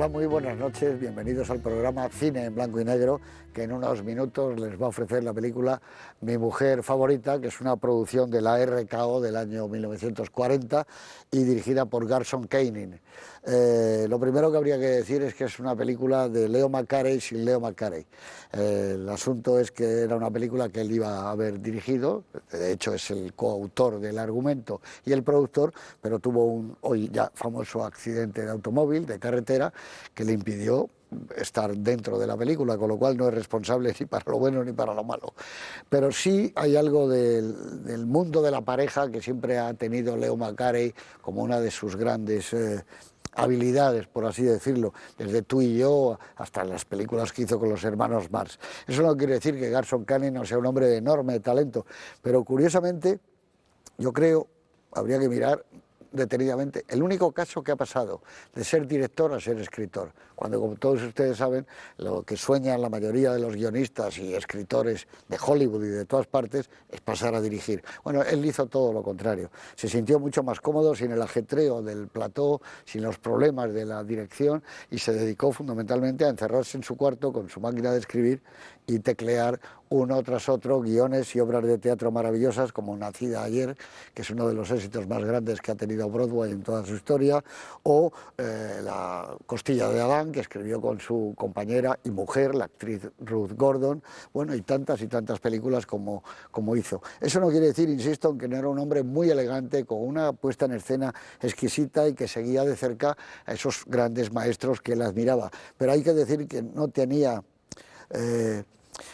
Hola, muy buenas noches, bienvenidos al programa Cine en Blanco y Negro, que en unos minutos les va a ofrecer la película Mi mujer favorita, que es una producción de la RKO del año 1940 y dirigida por Garson Kanin. Lo primero que habría que decir es que es una película de Leo McCarey sin Leo McCarey. El asunto es que era una película que él iba a haber dirigido, de hecho es el coautor del argumento y el productor, pero tuvo un hoy ya famoso accidente de automóvil, de carretera, que le impidió estar dentro de la película, con lo cual no es responsable ni para lo bueno ni para lo malo. Pero sí hay algo del mundo de la pareja que siempre ha tenido Leo McCarey como una de sus grandes habilidades, por así decirlo, desde Tú y yo hasta las películas que hizo con los hermanos Marx. Eso no quiere decir que Garson Kanin no sea un hombre de enorme talento, pero curiosamente yo creo, habría que mirar detenidamente, el único caso que ha pasado de ser director a ser escritor, cuando, como todos ustedes saben, lo que sueñan la mayoría de los guionistas y escritores de Hollywood y de todas partes es pasar a dirigir. Bueno, él hizo todo lo contrario, se sintió mucho más cómodo sin el ajetreo del plató, sin los problemas de la dirección, y se dedicó fundamentalmente a encerrarse en su cuarto con su máquina de escribir y teclear uno tras otro guiones y obras de teatro maravillosas como Nacida ayer, que es uno de los éxitos más grandes que ha tenido Broadway en toda su historia, o La costilla de Adán, que escribió con su compañera y mujer, la actriz Ruth Gordon, bueno, y tantas películas como hizo. Eso no quiere decir, insisto, en que no era un hombre muy elegante, con una puesta en escena exquisita y que seguía de cerca a esos grandes maestros que él admiraba. Pero hay que decir que no tenía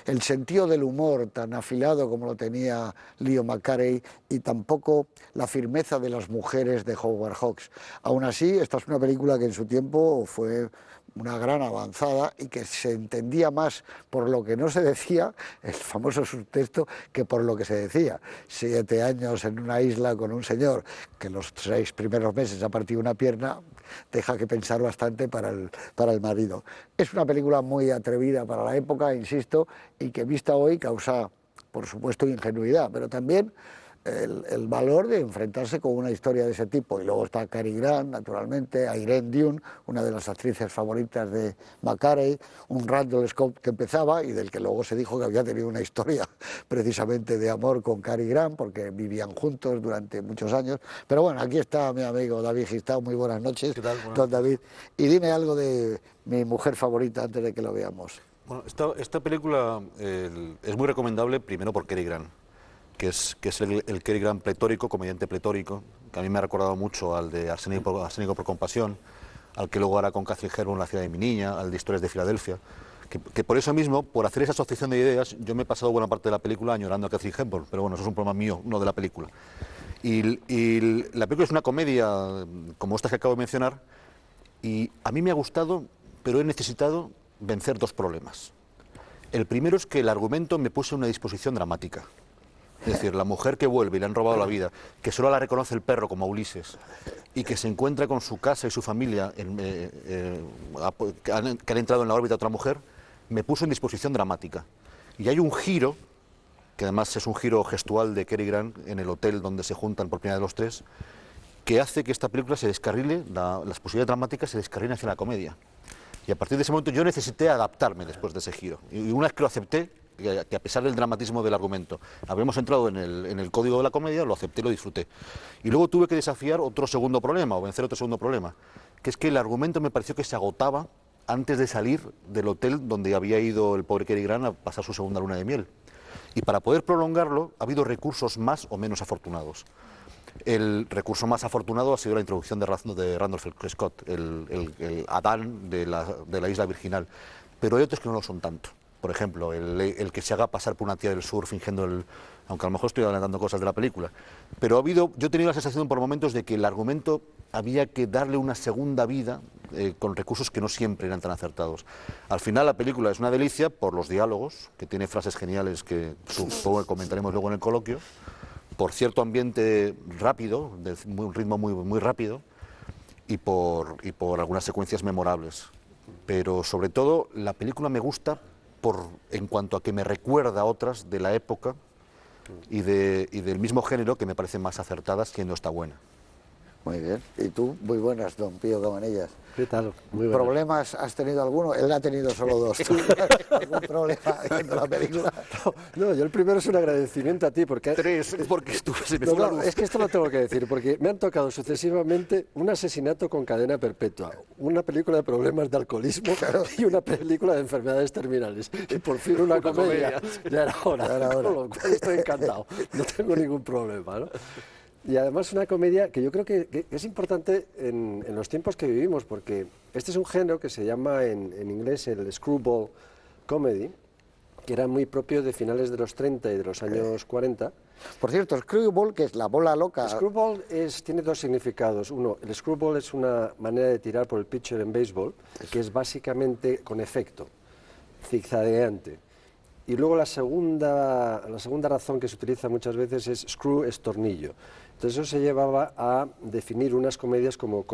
el sentido del humor tan afilado como lo tenía Leo McCarey y tampoco la firmeza de las mujeres de Howard Hawks. Aún así, esta es una película que en su tiempo fue una gran avanzada y que se entendía más por lo que no se decía, el famoso subtexto, que por lo que se decía. 7 años en una isla con un señor que los 6 primeros meses ha partido una pierna, deja que pensar bastante para el marido. Es una película muy atrevida para la época, insisto, y que vista hoy causa, por supuesto, ingenuidad, pero también el valor de enfrentarse con una historia de ese tipo. Y luego está Cary Grant, naturalmente, Irene Dunne, una de las actrices favoritas de McCarey, un Randall Scott que empezaba y del que luego se dijo que había tenido una historia precisamente de amor con Cary Grant, porque vivían juntos durante muchos años. Pero bueno, aquí está mi amigo David Gistau. Muy buenas noches, ¿Qué tal? Buenas don noches. David. Y dime algo de Mi mujer favorita antes de que lo veamos. Bueno, esta película es muy recomendable, primero por Cary Grant, que es el Cary Grant pletórico, comediante pletórico, que a mí me ha recordado mucho al de Arsénico por compasión, al que luego hará con Katharine Hepburn La ciudad de mi niña, al de Historias de Filadelfia, que por eso mismo, por hacer esa asociación de ideas, yo me he pasado buena parte de la película añorando a Katharine Hepburn, pero bueno, eso es un problema mío, no de la película. Y la película es una comedia, como esta que acabo de mencionar, y a mí me ha gustado, pero he necesitado vencer 2 problemas. El primero es que el argumento me puso en una disposición dramática. Es decir, la mujer que vuelve y le han robado la vida, que solo la reconoce el perro como a Ulises, y que se encuentra con su casa y su familia que han entrado en la órbita de otra mujer, me puso en disposición dramática. Y hay un giro, que además es un giro gestual de Cary Grant en el hotel donde se juntan por primera vez los 3, que hace que esta película se descarrile, las posibilidades dramáticas se descarrilen hacia la comedia. Y a partir de ese momento yo necesité adaptarme después de ese giro. Y una vez que lo acepté, que a pesar del dramatismo del argumento, habíamos entrado en el código de la comedia, lo acepté y lo disfruté. Y luego tuve que desafiar otro segundo problema, o vencer otro segundo problema, que es que el argumento me pareció que se agotaba antes de salir del hotel donde había ido el pobre Cary Grant a pasar su segunda luna de miel. Y para poder prolongarlo ha habido recursos más o menos afortunados. El recurso más afortunado ha sido la introducción de Randolph Scott, el Adán de la isla virginal. Pero hay otros que no lo son tanto. Por ejemplo, el que se haga pasar por una tía del sur fingiendo aunque a lo mejor estoy adelantando cosas de la película. Pero yo he tenido la sensación por momentos de que el argumento había que darle una segunda vida con recursos que no siempre eran tan acertados. Al final la película es una delicia por los diálogos, que tiene frases geniales que supongo que comentaremos luego en el coloquio, por cierto ambiente rápido, de un ritmo muy rápido, y por algunas secuencias memorables. Pero sobre todo la película me gusta en cuanto a que me recuerda a otras de la época y del mismo género que me parecen más acertadas, siendo esta buena. Muy bien. ¿Y tú? Muy buenas, don Pío Cabanillas. ¿Qué tal? Muy buenas. ¿Problemas has tenido alguno? Él ha tenido solo dos. ¿Tú algún problema viendo la película? No, yo el primero es un agradecimiento a ti, porque... Tres, porque se me No, fue la no, luz. es que esto lo tengo que decir, porque me han tocado sucesivamente un asesinato con cadena perpetua, una película de problemas de alcoholismo y una película de enfermedades terminales. Y por fin una comedia. Ya era hora. Ya era hora. Con lo cual estoy encantado, no tengo ningún problema, ¿no? Y además una comedia que yo creo que es importante en los tiempos que vivimos, porque este es un género que se llama en inglés el screwball comedy, que era muy propio de finales de los 30 y de los años 40. Por cierto, screwball, que es la bola loca. El screwball tiene dos significados. Uno, el screwball es una manera de tirar por el pitcher en béisbol, que es básicamente con efecto, zigzagueante. Y luego la segunda razón que se utiliza muchas veces es screw, es tornillo. Entonces eso se llevaba a definir unas comedias como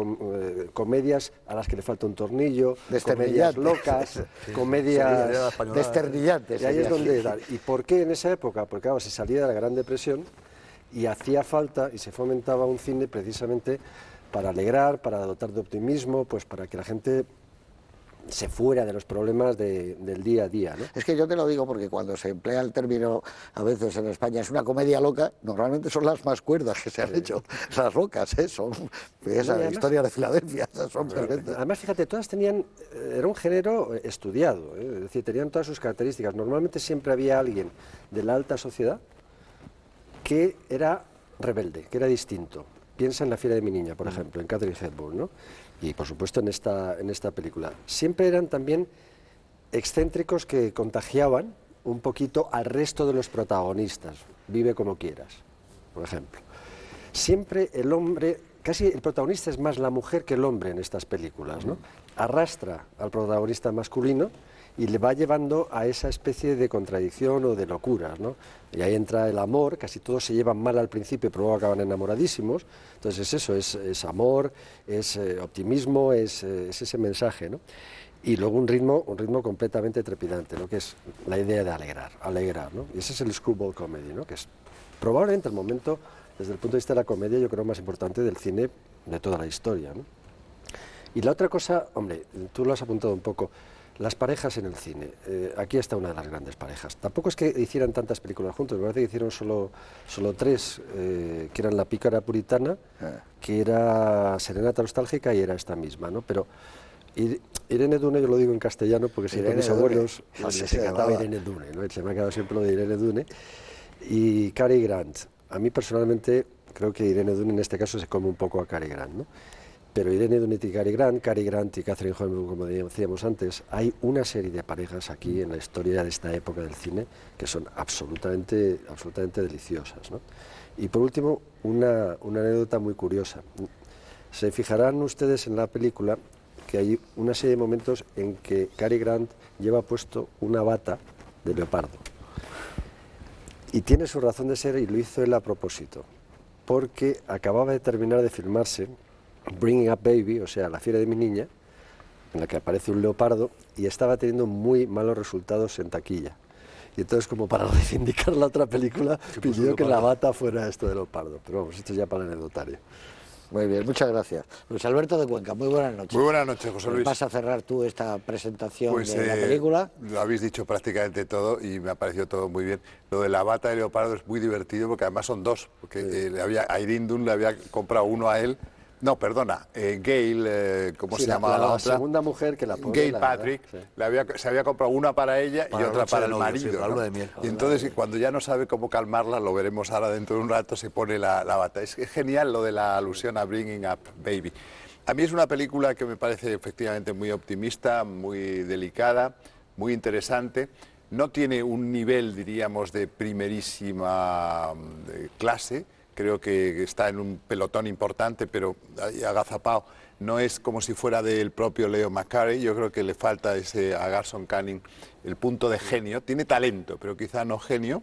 comedias a las que le falta un tornillo, comedias locas, comedias desternillantes. Y ahí es sería. donde dar. ¿Y por qué en esa época? Porque claro, se salía de la Gran Depresión y hacía falta y se fomentaba un cine precisamente para alegrar, para dotar de optimismo, pues para que la gente se fuera de los problemas del día a día, ¿no? Es que yo te lo digo porque cuando se emplea el término a veces en España es una comedia loca, normalmente son las más cuerdas que se han hecho, las locas, son esa historia de Filadelfia, esas son perfectas. Además, fíjate, todas tenían, era un género estudiado, es decir, tenían todas sus características. Normalmente siempre había alguien de la alta sociedad que era rebelde, que era distinto. Piensa en La fiera de mi niña, por ejemplo, en Katharine Hepburn, ¿no? Y por supuesto en esta película. Siempre eran también excéntricos que contagiaban un poquito al resto de los protagonistas. Vive como quieras, por ejemplo. Siempre el hombre, casi el protagonista es más la mujer que el hombre en estas películas, ¿no? Arrastra al protagonista masculino y le va llevando a esa especie de contradicción o de locuras, ¿no? Y ahí entra el amor, casi todos se llevan mal al principio, pero luego acaban enamoradísimos. Entonces es eso, es amor, es optimismo, es ese mensaje, ¿no? Y luego un ritmo completamente trepidante, ¿no? Que es la idea de alegrar, ¿no? Y ese es el screwball comedy, ¿no? Que es probablemente el momento, desde el punto de vista de la comedia, yo creo más importante del cine de toda la historia, ¿no? Y la otra cosa, hombre, tú lo has apuntado un poco, las parejas en el cine. Aquí está una de las grandes parejas. Tampoco es que hicieran tantas películas juntos, me parece que hicieron solo tres, que eran La pícara puritana, que era Serenata nostálgica y era esta misma, ¿no? Pero Irene Dune, yo lo digo en castellano porque siempre mis abuelos les encantaba Irene Dune, ¿no? Se me ha quedado siempre lo de Irene Dune. Y Cary Grant. A mí personalmente creo que Irene Dune en este caso se come un poco a Cary Grant, ¿no? Pero Irene Dune y Cary Grant y Katharine Hepburn, como decíamos antes, hay una serie de parejas aquí en la historia de esta época del cine que son absolutamente deliciosas, ¿no? Y por último, una anécdota muy curiosa. Se fijarán ustedes en la película que hay una serie de momentos en que Cary Grant lleva puesto una bata de leopardo. Y tiene su razón de ser y lo hizo él a propósito, porque acababa de terminar de filmarse Bringing Up Baby, o sea, La fiera de mi niña, en la que aparece un leopardo y estaba teniendo muy malos resultados en taquilla. Y entonces, como para reivindicar la otra película, pidió que la bata fuera esto de leopardo. Pero vamos, esto es ya para el anecdotario. Muy bien, muchas gracias. Luis Alberto de Cuenca, muy buenas noches. Muy buenas noches, José Luis. ¿Vas a cerrar tú esta presentación Pues, de la película? Lo habéis dicho prácticamente todo y me ha parecido todo muy bien. Lo de la bata de leopardo es muy divertido porque además son dos. Porque a Irene Dunne le había comprado uno a él. No, perdona, Gail, ¿cómo se llamaba la otra? La segunda mujer que la pone. Gail Patrick, sí. Se había comprado una para ella y otra para el marido. Sí, ¿no? de miel. Y entonces cuando ya no sabe cómo calmarla, lo veremos ahora dentro de un rato, se pone la bata. Es genial lo de la alusión a Bringing Up Baby. A mí es una película que me parece efectivamente muy optimista, muy delicada, muy interesante. No tiene un nivel, diríamos, de primerísima clase. Creo que está en un pelotón importante, pero agazapado. No es como si fuera del propio Leo McCarey. Yo creo que le falta a Garson Kanin el punto de genio. Tiene talento, pero quizá no genio.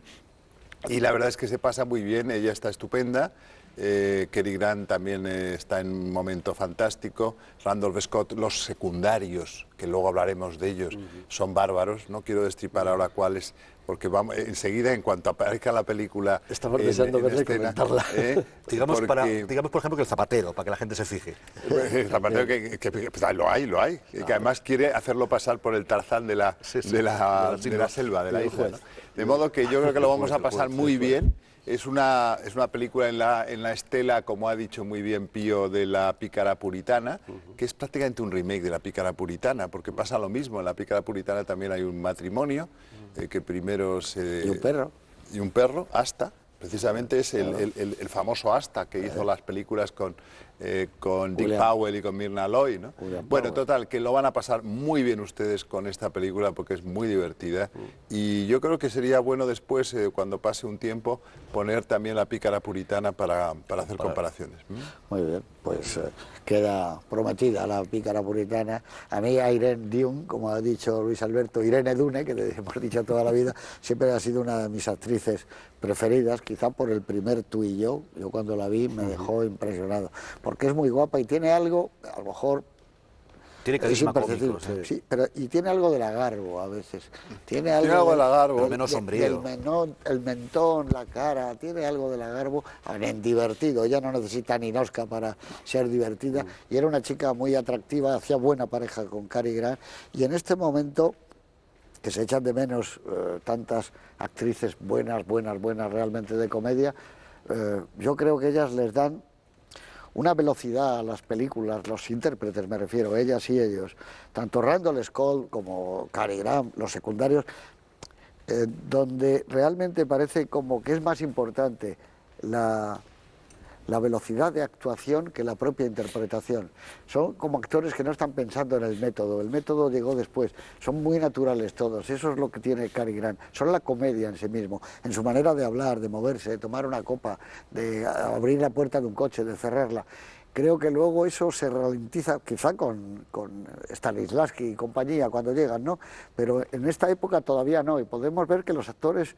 Y la verdad es que se pasa muy bien, ella está estupenda. Cary Grant también está en un momento fantástico. Randolph Scott, los secundarios, que luego hablaremos de ellos, son bárbaros. No quiero destripar ahora cuáles, porque vamos enseguida, en cuanto aparezca la película. Estamos deseando verla y comentarla. Digamos, digamos, por ejemplo, que el zapatero, para que la gente se fije. El zapatero pues, lo hay. Que además quiere hacerlo pasar por el Tarzán de la selva, de la isla, ¿no? De modo que yo creo que lo vamos a pasar muy bien. Es una película en la estela, como ha dicho muy bien Pío, de La pícara puritana, que es prácticamente un remake de La pícara puritana, porque pasa lo mismo. En La pícara puritana también hay un matrimonio, que primero se... Y un perro. Y un perro, Asta. Precisamente es el famoso Asta, que hizo las películas con Dick Powell y con Myrna Loy, ¿no? Bueno, total, que lo van a pasar muy bien ustedes con esta película porque es muy divertida y yo creo que sería bueno después, cuando pase un tiempo, poner también La pícara puritana para hacer comparaciones. Muy bien, pues queda prometida La pícara puritana. A mí Irene Dunne, como ha dicho Luis Alberto, Irene Dune, que le hemos dicho toda la vida, siempre ha sido una de mis actrices preferidas, quizá por el primer Tú y yo cuando la vi me dejó impresionado, porque es muy guapa y tiene algo, a lo mejor... Tiene carisma cómico, sí, pero y tiene algo de lagarbo a veces. Tiene algo de lagarbo, menos sombrío. El mentón, la cara, tiene algo de lagarbo, en divertido. Ella no necesita ni Oscar para ser divertida y era una chica muy atractiva, hacía buena pareja con Cary Grant y en este momento que se echan de menos tantas actrices buenas realmente de comedia, yo creo que ellas les dan una velocidad a las películas, los intérpretes me refiero, ellas y ellos, tanto Randall Scott como Cary Grant, los secundarios, donde realmente parece como que es más importante la velocidad de actuación que la propia interpretación. Son como actores que no están pensando en el método llegó después, son muy naturales todos, eso es lo que tiene Cary Grant, son la comedia en sí mismo, en su manera de hablar, de moverse, de tomar una copa, de abrir la puerta de un coche, de cerrarla. Creo que luego eso se ralentiza, quizá con Stanislavski y compañía cuando llegan, ¿no? Pero en esta época todavía no, y podemos ver que los actores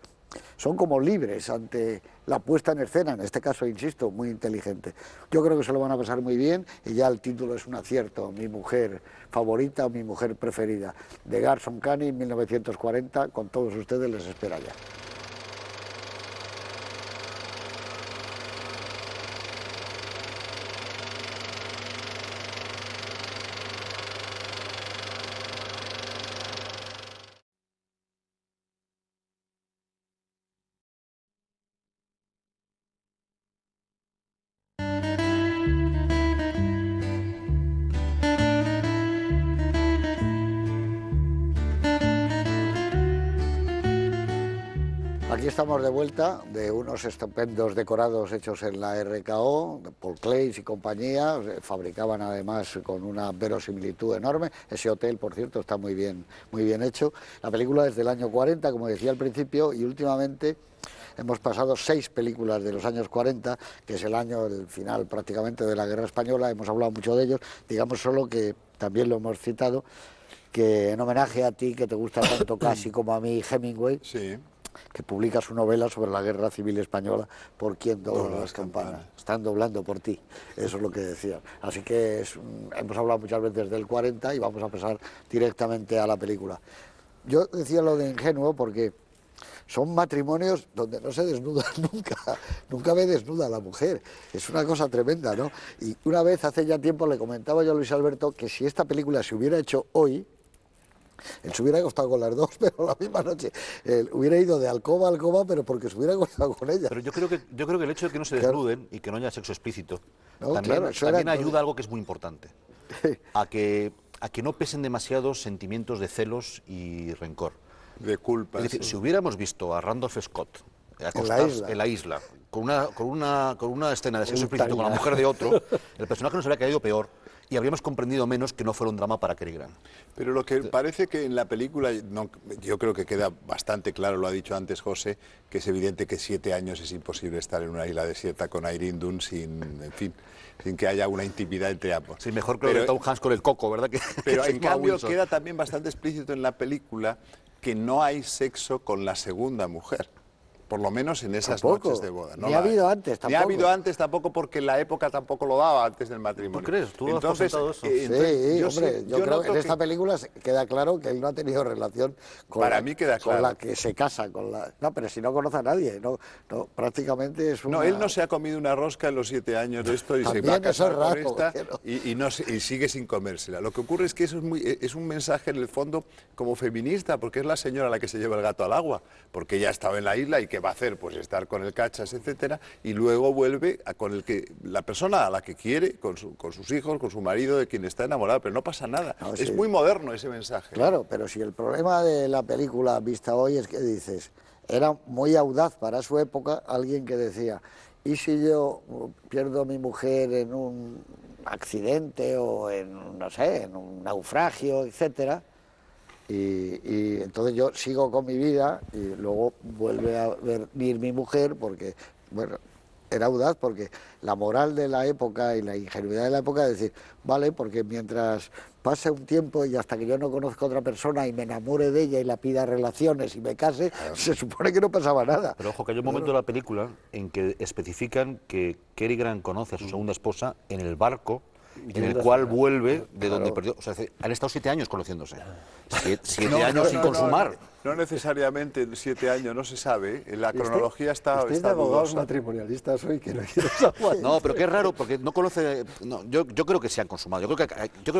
son como libres ante la puesta en escena, en este caso, insisto, muy inteligente. Yo creo que se lo van a pasar muy bien y ya el título es un acierto, Mi mujer favorita o Mi mujer preferida, de Garson Kanin, 1940, con todos ustedes les espera ya. Aquí estamos de vuelta de unos estupendos decorados hechos en la RKO, de Paul Claes y compañía, fabricaban además con una verosimilitud enorme. Ese hotel, por cierto, está muy bien hecho. La película es del año 40, como decía al principio, y últimamente hemos pasado 6 películas de los años 40, que es el año del final prácticamente de la Guerra Española, hemos hablado mucho de ellos, digamos solo que también lo hemos citado, que en homenaje a ti, que te gusta tanto casi como a mí, Hemingway, sí, que publica su novela sobre la Guerra Civil Española, Por quién doblan las campanas. Están doblando por ti, eso es lo que decían. Así que hemos hablado muchas veces del 40 y vamos a pasar directamente a la película. Yo decía lo de ingenuo porque son matrimonios donde no se desnuda nunca ve desnuda a la mujer. Es una cosa tremenda, ¿no? Y una vez, hace ya tiempo, le comentaba yo a Luis Alberto que si esta película se hubiera hecho hoy, él se hubiera acostado con las dos, pero la misma noche. Él hubiera ido de alcoba a alcoba, pero porque se hubiera acostado con ella. Pero yo creo que el hecho de que no se desnuden y que no haya sexo explícito también era ayuda a algo que es muy importante. A que no pesen demasiados sentimientos de celos y rencor. De culpa. Es decir, sí. si hubiéramos visto a Randolph Scott acostarse en la isla con una escena de sexo explícito con la mujer de otro, el personaje nos habría caído peor y habríamos comprendido menos que no fuera un drama para Cary Grant. Pero lo que parece que en la película, yo creo que queda bastante claro, lo ha dicho antes José, que es evidente que 7 años es imposible estar en una isla desierta con Irene Dunne sin que haya una intimidad entre ambos. Sí, mejor que lo de Tom Hanks con el coco, ¿verdad? Pero en cambio queda también bastante explícito en la película que no hay sexo con la segunda mujer. por lo menos en esas Tampoco. noches de boda. No Ni ha la habido hay. antes, Ni ha tampoco. habido antes tampoco porque la época tampoco lo daba antes del matrimonio. ¿Tú crees? ¿Tú has presentado eso? Sí, yo hombre, sí- yo creo que noto en esta película queda claro que él no ha tenido relación con, Para mí queda con claro. la que se casa. No, pero si no conoce a nadie, prácticamente es una... No, él no se ha comido una rosca en los 7 años de esto y se va a También eso casar es con raro, esta pero- y sigue sin comérsela. Lo que ocurre es que eso es un mensaje en el fondo como feminista, porque es la señora la que se lleva el gato al agua, porque ella ha estado en la isla y ¿qué va a hacer? Pues estar con el cachas, etcétera, y luego vuelve con la persona a la que quiere, con sus hijos, con su marido, de quien está enamorado, pero no pasa nada. No, es sí. muy moderno ese mensaje. Claro, pero si el problema de la película vista hoy es que dices, era muy audaz para su época alguien que decía, ¿y si yo pierdo a mi mujer en un accidente o en, no sé, en un naufragio, etcétera? Y entonces yo sigo con mi vida y luego vuelve a venir mi mujer porque, bueno, era audaz porque la moral de la época y la ingenuidad de la época es decir, vale, porque mientras pase un tiempo y hasta que yo no conozca a otra persona y me enamore de ella y la pida relaciones y me case, se supone que no pasaba nada. Pero ojo, que hay un momento de la película en que especifican que Cary Grant conoce a su segunda esposa en el barco en el cual vuelve de donde perdió. O sea, han estado 7 años conociéndose. 7 años sin consumar. No necesariamente 7 años, no se sabe. La cronología está Estáis de abogados dudosa. matrimonialistas hoy que no quiero saber. No, pero que es raro porque no conoce. No, yo creo que se han consumado. Yo creo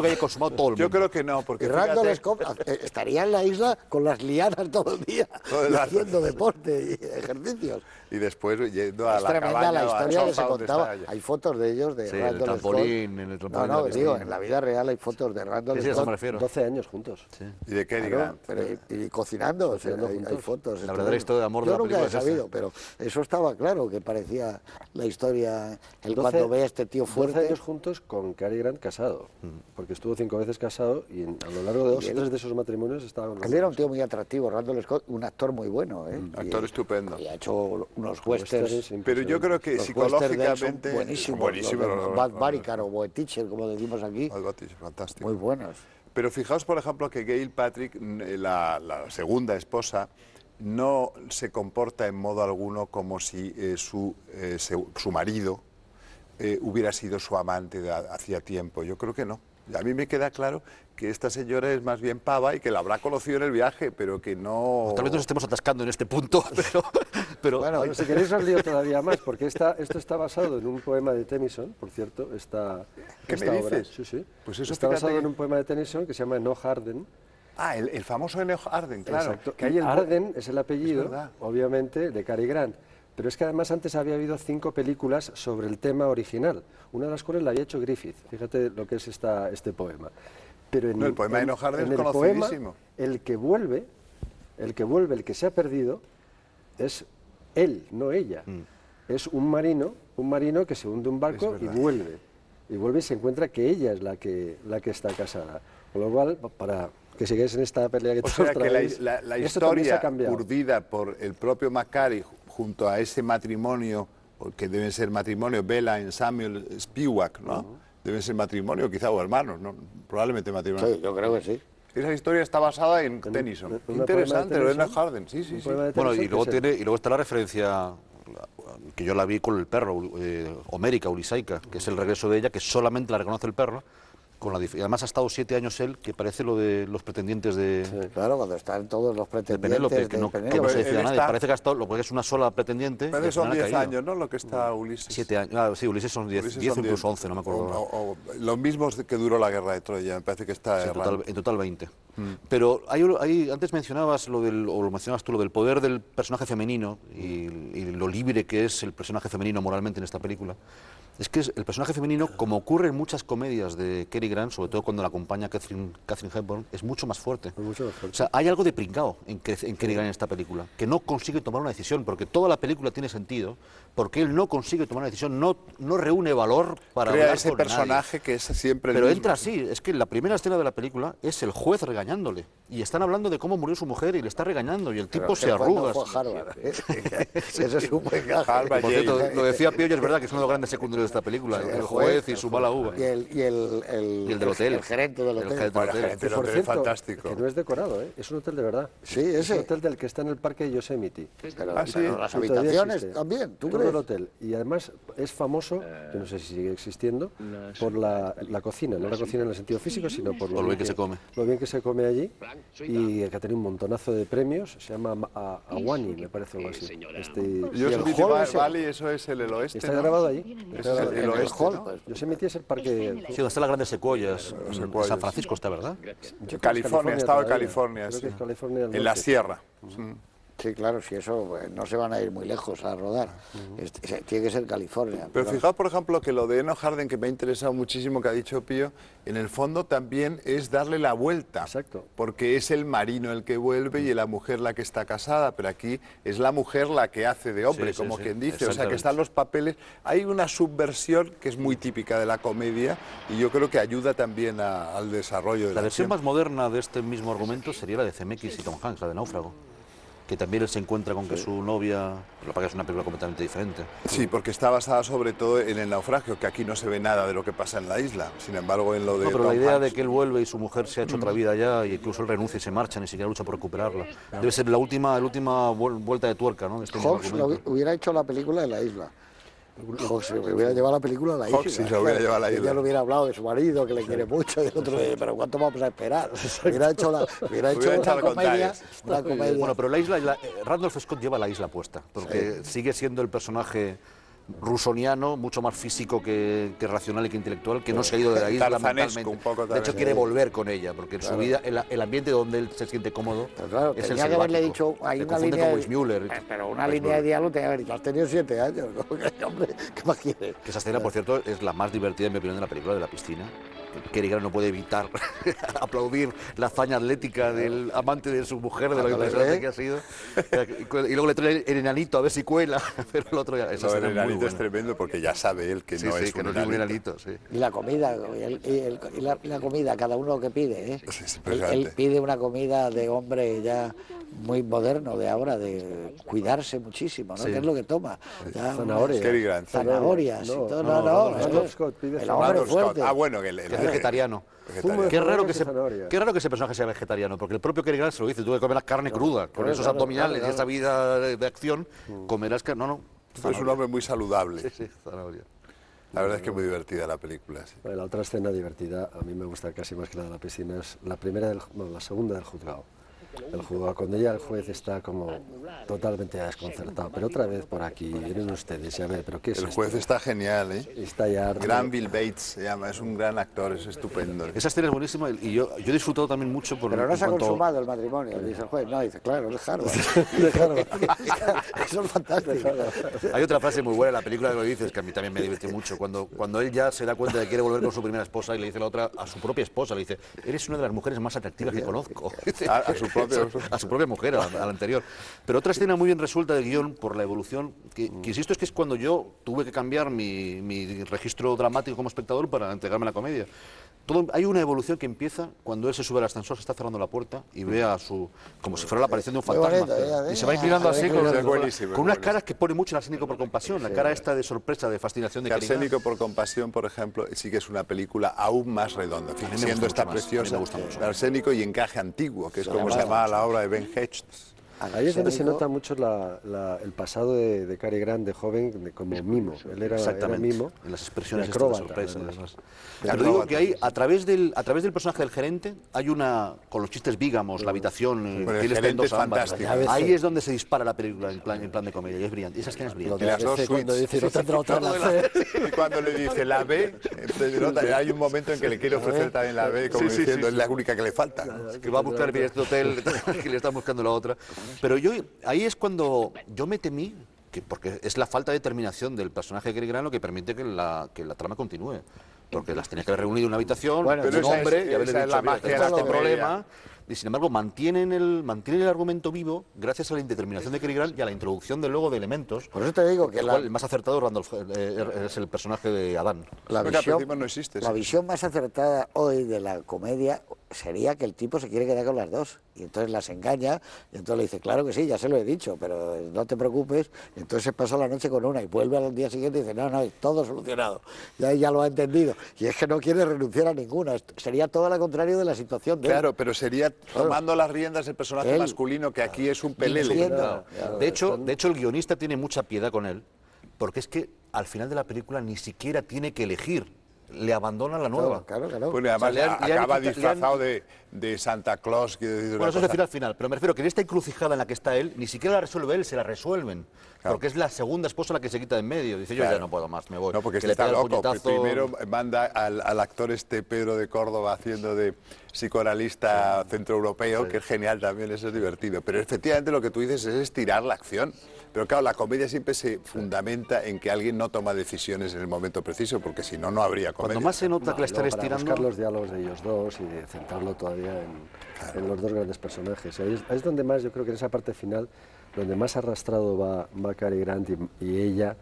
que haya consumado todo el mundo. Yo creo que no, porque Y Randall fíjate, Scott estaría en la isla con las lianas todo el día, Todo el rato. haciendo deporte y ejercicios. y después yendo a Es la tremenda cabaña la o al historia que se sofá donde contaba. está ella. Hay fotos de ellos, de Sí, en el Randall trampolín, Scott. en el trampolín No, de no, la digo, piscina. en la vida real hay fotos de Randall Sí, a eso me Scott. refiero. 12 años juntos. Y de Cary Claro, Grant. pero y cocinando, o sea, Cocinando hay juntos. fotos. La verdadera historia de amor de Yo la nunca he película es esa. sabido, pero eso estaba claro, que parecía la historia, el 12 cuando ve a este tío 12 fuerte. años juntos con Cary Grant casado, porque estuvo 5 veces casado y a lo largo de 2 o 3 de esos matrimonios estaban los Él era un dos. tío muy atractivo, Randall Scott, un actor muy bueno, ¿eh? Actor estupendo. Y ha hecho unos Westerns westerns. Pero yo creo que Los westerns de él son psicológicamente buenísimos, buenísimos, los de los- Bad los- Baricar o Boy Teacher, como decimos aquí, Al Batis, fantástico. muy buenos. Pero fijaos, por ejemplo, que Gail Patrick, la segunda esposa, no se comporta en modo alguno como si su marido hubiera sido su amante hacía tiempo. Yo creo que no. A mí me queda claro que esta señora es más bien pava y que la habrá conocido en el viaje, pero que no... Tal vez nos estemos atascando en este punto, pero Bueno, Bueno, si queréis os lío todavía más, porque esto está basado en un poema de Tennyson, por cierto, esta ¿Qué me obra. dices? Sí, sí. Pues eso, está fíjate basado que- en un poema de Tennyson que se llama No Harden. Ah, el famoso Enoch Arden, claro. Exacto. Que hay el- Arden es el apellido, Es verdad. obviamente, de Cary Grant. Pero es que además antes había habido 5 películas sobre el tema original, una de las cuales la había hecho Griffith. Fíjate lo que es este poema. Pero No, el poema de Enoch Arden en es el poema, conocidísimo. el que vuelve, el que se ha perdido, es él, no ella. Es un marino que se hunde un barco Es y verdad. vuelve. Y vuelve y se encuentra que ella es la que está casada. Con lo cual, para que sigáis en esta pelea que O todos sea que traéis, la esto también se ha historia cambiado. urdida por el propio Macquarie junto a ese matrimonio, o que deben ser matrimonio, Bella y Samuel Spivak, ¿no? Deben ser matrimonio, quizá, o hermanos, ¿no? Probablemente matrimonio. Sí, yo creo que sí. Esa historia está basada en Tennyson. en una Interesante, poema de lo de Enoch Tennyson. Arden, sí, sí, Un sí. poema de bueno, Tennyson y luego que es el- y luego está la referencia que yo la vi con el perro, Homérica, Ulisaica, que es el regreso de ella, que solamente la reconoce el perro. Y además ha estado 7 años él, que parece lo de los pretendientes de Claro, cuando están todos los de pretendientes Penélope, que no se Él decía nadie. está- Parece que ha estado, lo que es una sola pretendiente. y Pero al son final ha 10 caído. años, ¿no? Lo que está Ulises. 7 años. Ah, sí, Ulises son 10, Ulises 10 o son incluso 10. 11, no me acuerdo. O lo mismo que duró la guerra de Troya, me parece que está Sí, errando. en total 20. Pero antes mencionabas o lo mencionabas tú, lo del poder del personaje femenino y lo libre que es el personaje femenino moralmente en esta película. Es que el personaje femenino, como ocurre en muchas comedias de Cary Grant, sobre todo cuando la acompaña Catherine Hepburn, es mucho más fuerte. mucho más fuerte. O sea, hay algo de pringao en Cary Grant en esta película, que no consigue tomar una decisión, porque toda la película tiene sentido, porque él no consigue tomar una decisión, no reúne valor para Crea hablar ese con nadie. personaje que es siempre el Pero mismo. entra así, es que la primera escena de la película es el juez regañando regañándole. Y están hablando de cómo murió su mujer y le está regañando y el tipo Pero se que cuando arruga. fue a Harvard, Eso es un buen gaje. Harvard, Por cierto, Yale. lo decía Pío y es verdad que es uno de los grandes secundarios de esta película, el juez y su mala uva. Y el del hotel. El gerente del hotel. El gerente Bueno, del hotel. gente, el Por hotel es cierto, fantástico. que no es decorado, ¿eh? Es un hotel de verdad. Sí, Es ese. un hotel del que está en el parque Yosemite. Pero, Ah, sí. pero las Y todavía habitaciones existe. también, ¿tú Todo crees? el hotel. Y además es famoso, que no sé si sigue existiendo, por la cocina. No la cocina en el sentido físico, sino por Por lo bien que se come. Lo bien que se come allí. Y que ha tenido un montonazo de premios. Se llama Awani, me parece algo así. Yosemite hall ese- Valley, eso es el oeste, Está ¿no? grabado allí. Ese Está es grabado el allí. oeste, hall, ¿no? pues. Yosemite es el parque. Sí, donde están las grandes secuoyas. En secuoyas. San Francisco está, ¿verdad? Yo creo que es California, estado de todavía. California, Creo sí. que es California del En la norte. sierra. Sí, claro, si eso pues, no se van a ir muy lejos a rodar. Tiene que ser California. Pero fijaos, por ejemplo, que lo de Eno Harden, que me ha interesado muchísimo, que ha dicho Pío, en el fondo también es darle la vuelta. Exacto. Porque es el marino el que vuelve y la mujer la que está casada, pero aquí es la mujer la que hace de hombre, Sí, sí, como sí, quien dice. O sea, que exactamente. están los papeles. Hay una subversión que es muy típica de la comedia y yo creo que ayuda también al desarrollo de La versión acción. más moderna de este mismo argumento sería la de Zemeckis y Tom Hanks, la de Náufrago. Que también él se encuentra con que su novia, lo que pasa es que es una película completamente diferente. Sí, porque está basada sobre todo en el naufragio, que aquí no se ve nada de lo que pasa en la isla. Sin embargo, en lo de No, pero la Tom idea Hanks- de que él vuelve y su mujer se ha hecho otra vida allá, y incluso él renuncia y se marcha, ni siquiera lucha por recuperarla. Debe ser la última vuelta de tuerca, ¿no? De este mismo Hawks argumento. hubiera hecho la película en la isla. Hawks hubiera llevado la película a la isla. Hawks sí se hubiera llevado a la Ella isla. le hubiera hablado de su marido, que le quiere mucho, y el otro, pero ¿cuánto vamos a esperar? Hubiera hecho Hubiera hecho una al contrario. comedia. Bueno, pero la isla, Randolph Scott lleva la isla puesta, porque sigue siendo el personaje rusoniano, mucho más físico que racional y que intelectual, que no se ha ido de la isla Tarzanesco, mentalmente. un poco De hecho, también. quiere volver con ella, porque en su vida, el ambiente donde él se siente cómodo Pero claro, es el tenía que haberle selvático. dicho, hay Se una confunde línea con de, Weissmuller. pero una línea de diálogo tenía que haber dicho, has tenido 7 años, hombre, ¿qué más quieres? Que esa escena, por cierto, es la más divertida, en mi opinión, de la película, de la piscina. Cary Grant no puede evitar aplaudir la hazaña atlética del amante de su mujer, de lo Cuando le impresionante ve. que ha sido. Y luego le trae el enanito a ver si cuela, pero el otro ya... Esa Lo escena del es muy enanito es buena. tremendo porque ya sabe él que Sí, no sí, es que un no es un enanito. enanito, sí. Y la comida, y la comida, cada uno que pide, ¿eh? Sí, es Él impresionante. pide una comida de hombre ya muy moderno de ahora, de cuidarse muchísimo, ¿no? Sí. ¿Qué es lo que toma? Ya Zanahoria. Cary Grant. Zanahorias y No, todo. no, No, Randolph es Scott pide el zanahoria. hombre Randolph Scott. fuerte. Ah, bueno, que Que es vegetariano. vegetariano. Qué raro, zanahoria. qué raro que ese personaje sea vegetariano, porque el propio Cary Grant se lo dice, tuve que comer la carne cruda, con esos abdominales y esa vida de acción, comerás que... No, Es un hombre muy saludable. Sí, sí, zanahoria. La verdad es que es muy divertida la película. Sí. Bueno, la otra escena divertida, a mí me gusta casi más que la de la piscina, es la primera la segunda del juzgado. El juzgado, cuando ya el juez está como totalmente desconcertado, pero otra vez por aquí, vienen ustedes y a ver, pero ¿qué es El esto? juez está genial, ¿eh? Está ya harto. Granville Bates se llama, es un gran actor, es estupendo. Esa escena es buenísima y yo he disfrutado también mucho por Pero no en se ha cuanto- consumado el matrimonio, dice el juez. No, dice, claro, es Harvard. Eso es fantástico. Hay otra frase muy buena en la película que lo dices, que a mí también me divierte mucho, cuando él ya se da cuenta de que quiere volver con su primera esposa y le dice a la otra, a su propia esposa, le dice, eres una de las mujeres más atractivas que conozco. A su propio- A su propia mujer, a la anterior. Pero otra escena muy bien resuelta de guión por la evolución, que insisto es que es cuando yo tuve que cambiar mi registro dramático como espectador para entregarme a la comedia. Hay una evolución que empieza cuando él se sube al ascensor, se está cerrando la puerta y ve a su... como si fuera la aparición de un Muy fantasma. bonito, Y se va inclinando así con, Es buenísimo, con unas es caras que pone mucho el Arsénico por compasión, la cara esta de sorpresa, de fascinación, de caridad. Arsénico por compasión, por ejemplo, sí que es una película aún más redonda, me gusta siendo esta mucho más, a mí me preciosa. gusta mucho. Arsénico y Encaje Antiguo, que es como se llamaba la obra de Ben Hecht. Ahí es donde se Arsénico. nota mucho el pasado de Cary Grant de joven como mimo. Él era Exactamente, mimo. en las expresiones y estas de acróbata, sorpresa y además. demás. De Pero digo acróbata, que hay, sí. a través del personaje del gerente, hay una, con los chistes vígamos, la habitación, Bueno, el que él está en gerente dos es ambas. fantástico. Ahí es donde se dispara la película en plan de comedia, y es brillante. Esa escena es Lo brillante. de las la dos BC cuando suites. dice, no tendrá otra en la C. Y cuando le dice la B, hay un momento en que le quiere ofrecer también la B, como Sí, sí, diciendo, sí, es la única que le falta. Que va a buscar bien este hotel, que le está buscando la otra. Pero ahí es cuando yo me temí, porque es la falta de determinación del personaje de Cary Grant lo que permite que la trama continúe. Porque las tenía que haber reunido en una habitación, Bueno, con pero un esa hombre, es- y haberle esa es dicho, la mira, magia de tengo la este comedia. problema, y sin embargo mantienen el argumento vivo gracias a la indeterminación de Cary Grant y a la introducción de luego de elementos. Por eso te digo que el más acertado es el personaje de Adán. La visión más acertada hoy de la comedia sería que el tipo se quiere quedar con las dos y entonces las engaña y entonces le dice, claro que sí, ya se lo he dicho, pero no te preocupes, y entonces se pasa la noche con una y vuelve al día siguiente y dice, no, es todo solucionado, ya lo ha entendido, y es que no quiere renunciar a ninguna, sería todo lo contrario de la situación de él. Claro, pero sería tomando las riendas del personaje masculino, que aquí es un pelele. De hecho, el guionista tiene mucha piedad con él, porque es que al final de la película ni siquiera tiene que elegir. Le abandona la nueva. Claro. Bueno, además acaba disfrazado de Santa Claus. Bueno, eso es al final, pero me refiero que en esta encrucijada en la que está él, ni siquiera la resuelve él, se la resuelven. Claro. Porque es la segunda esposa la que se quita de en medio. Dice, yo ya no puedo más, me voy. No, porque está loco. Primero manda al actor Pedro de Córdoba haciendo de psicoanalista centroeuropeo, que es genial también, eso es divertido. Pero efectivamente lo que tú dices es estirar la acción. Pero claro, la comedia siempre se fundamenta en que alguien no toma decisiones en el momento preciso, porque si no, no habría comedia. Cuando más se nota que la están estirando... Buscar los diálogos de ellos dos y de centrarlo todavía en los dos grandes personajes. Ahí es donde más, yo creo que en esa parte final, donde más arrastrado va Cary Grant y ella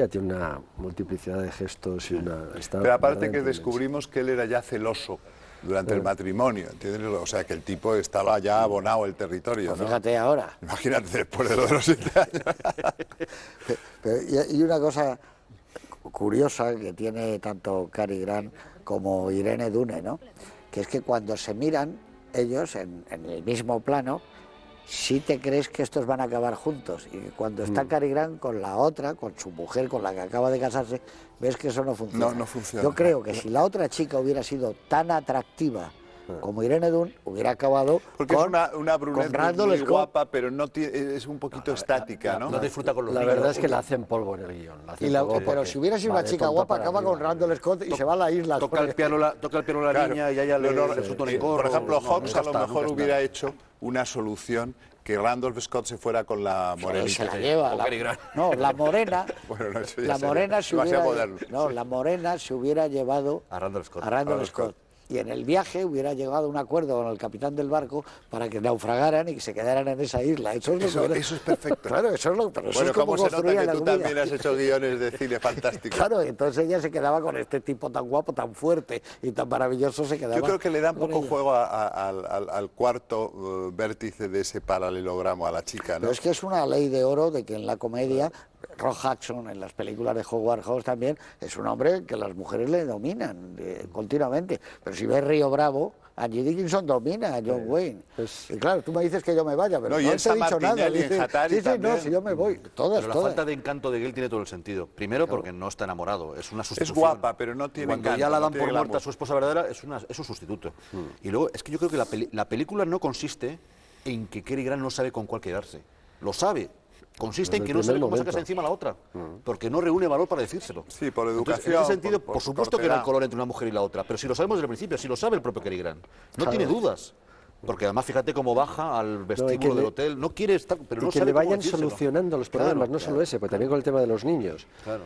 tiene una multiplicidad de gestos y una... Pero aparte que descubrimos que él era ya celoso durante el matrimonio, ¿entiendes? O sea, que el tipo estaba ya abonado el territorio, pues ¿no? Fíjate ahora. Imagínate después de los 7 años. Y una cosa curiosa que tiene tanto Cary Grant como Irene Dunne, ¿no? Que es que cuando se miran ellos en el mismo plano, sí te crees que estos van a acabar juntos, y cuando está Cary Grant con la otra, con su mujer, con la que acaba de casarse, ves que eso no funciona. No funciona. Yo creo que si la otra chica hubiera sido tan atractiva como Irene Dunne, hubiera acabado porque con, es una brunette muy guapa, pero no tiene, es un poquito estática, ¿no? No disfruta con los niños. La verdad es que la hacen polvo en el guión. Pero si hubiera sido una chica guapa, acaba con Randall Scott y se va a la isla. Toca el piano la niña y a ella le resulta un engorro. Por ejemplo, Hawks a lo mejor hubiera hecho una solución que Randolph Scott se fuera con la morena. Se la lleva. La morena. Bueno, no, la morena se hubiera, la morena se hubiera llevado a Randolph Scott. Y en el viaje hubiera llegado a un acuerdo con el capitán del barco para que naufragaran y que se quedaran en esa isla. Eso es perfecto. Claro, eso es lo que... Bueno, como se nota que tú también has hecho guiones de cine fantásticos. Claro, entonces ella se quedaba con este tipo tan guapo, tan fuerte y tan maravilloso, se quedaba... Yo creo que le da un poco juego al cuarto vértice de ese paralelogramo a la chica, ¿no? Pero es que es una ley de oro de que en la comedia... Rock Hudson, en las películas de Howard Hawks también, es un hombre que las mujeres le dominan continuamente. Pero si ves Río Bravo, Angie Dickinson domina a John Wayne. Y claro, tú me dices que yo me vaya, pero no te he dicho nada. No, si yo me voy. Todas. La falta de encanto de Gale tiene todo el sentido. Primero, porque no está enamorado, es una sustitución. Es guapa, pero no tiene encanto. Cuando ya la dan por muerta a su esposa verdadera, es un sustituto. Y luego, es que yo creo que la película no consiste en que Cary Grant no sabe con cuál quedarse. Lo sabe. Consiste en que no sabe cómo sacarse encima a la otra, porque no reúne valor para decírselo. Sí, por educación. Entonces, en ese sentido, por supuesto que no hay color entre una mujer y la otra, pero si lo sabemos desde el principio, si lo sabe el propio Cary Grant, no tiene dudas. Porque además fíjate cómo baja al vestíbulo del hotel, no quiere estar, pero no sabe que le vayan cómo decírselo. Solucionando los problemas, no solo ese, pues también con el tema de los niños. Claro.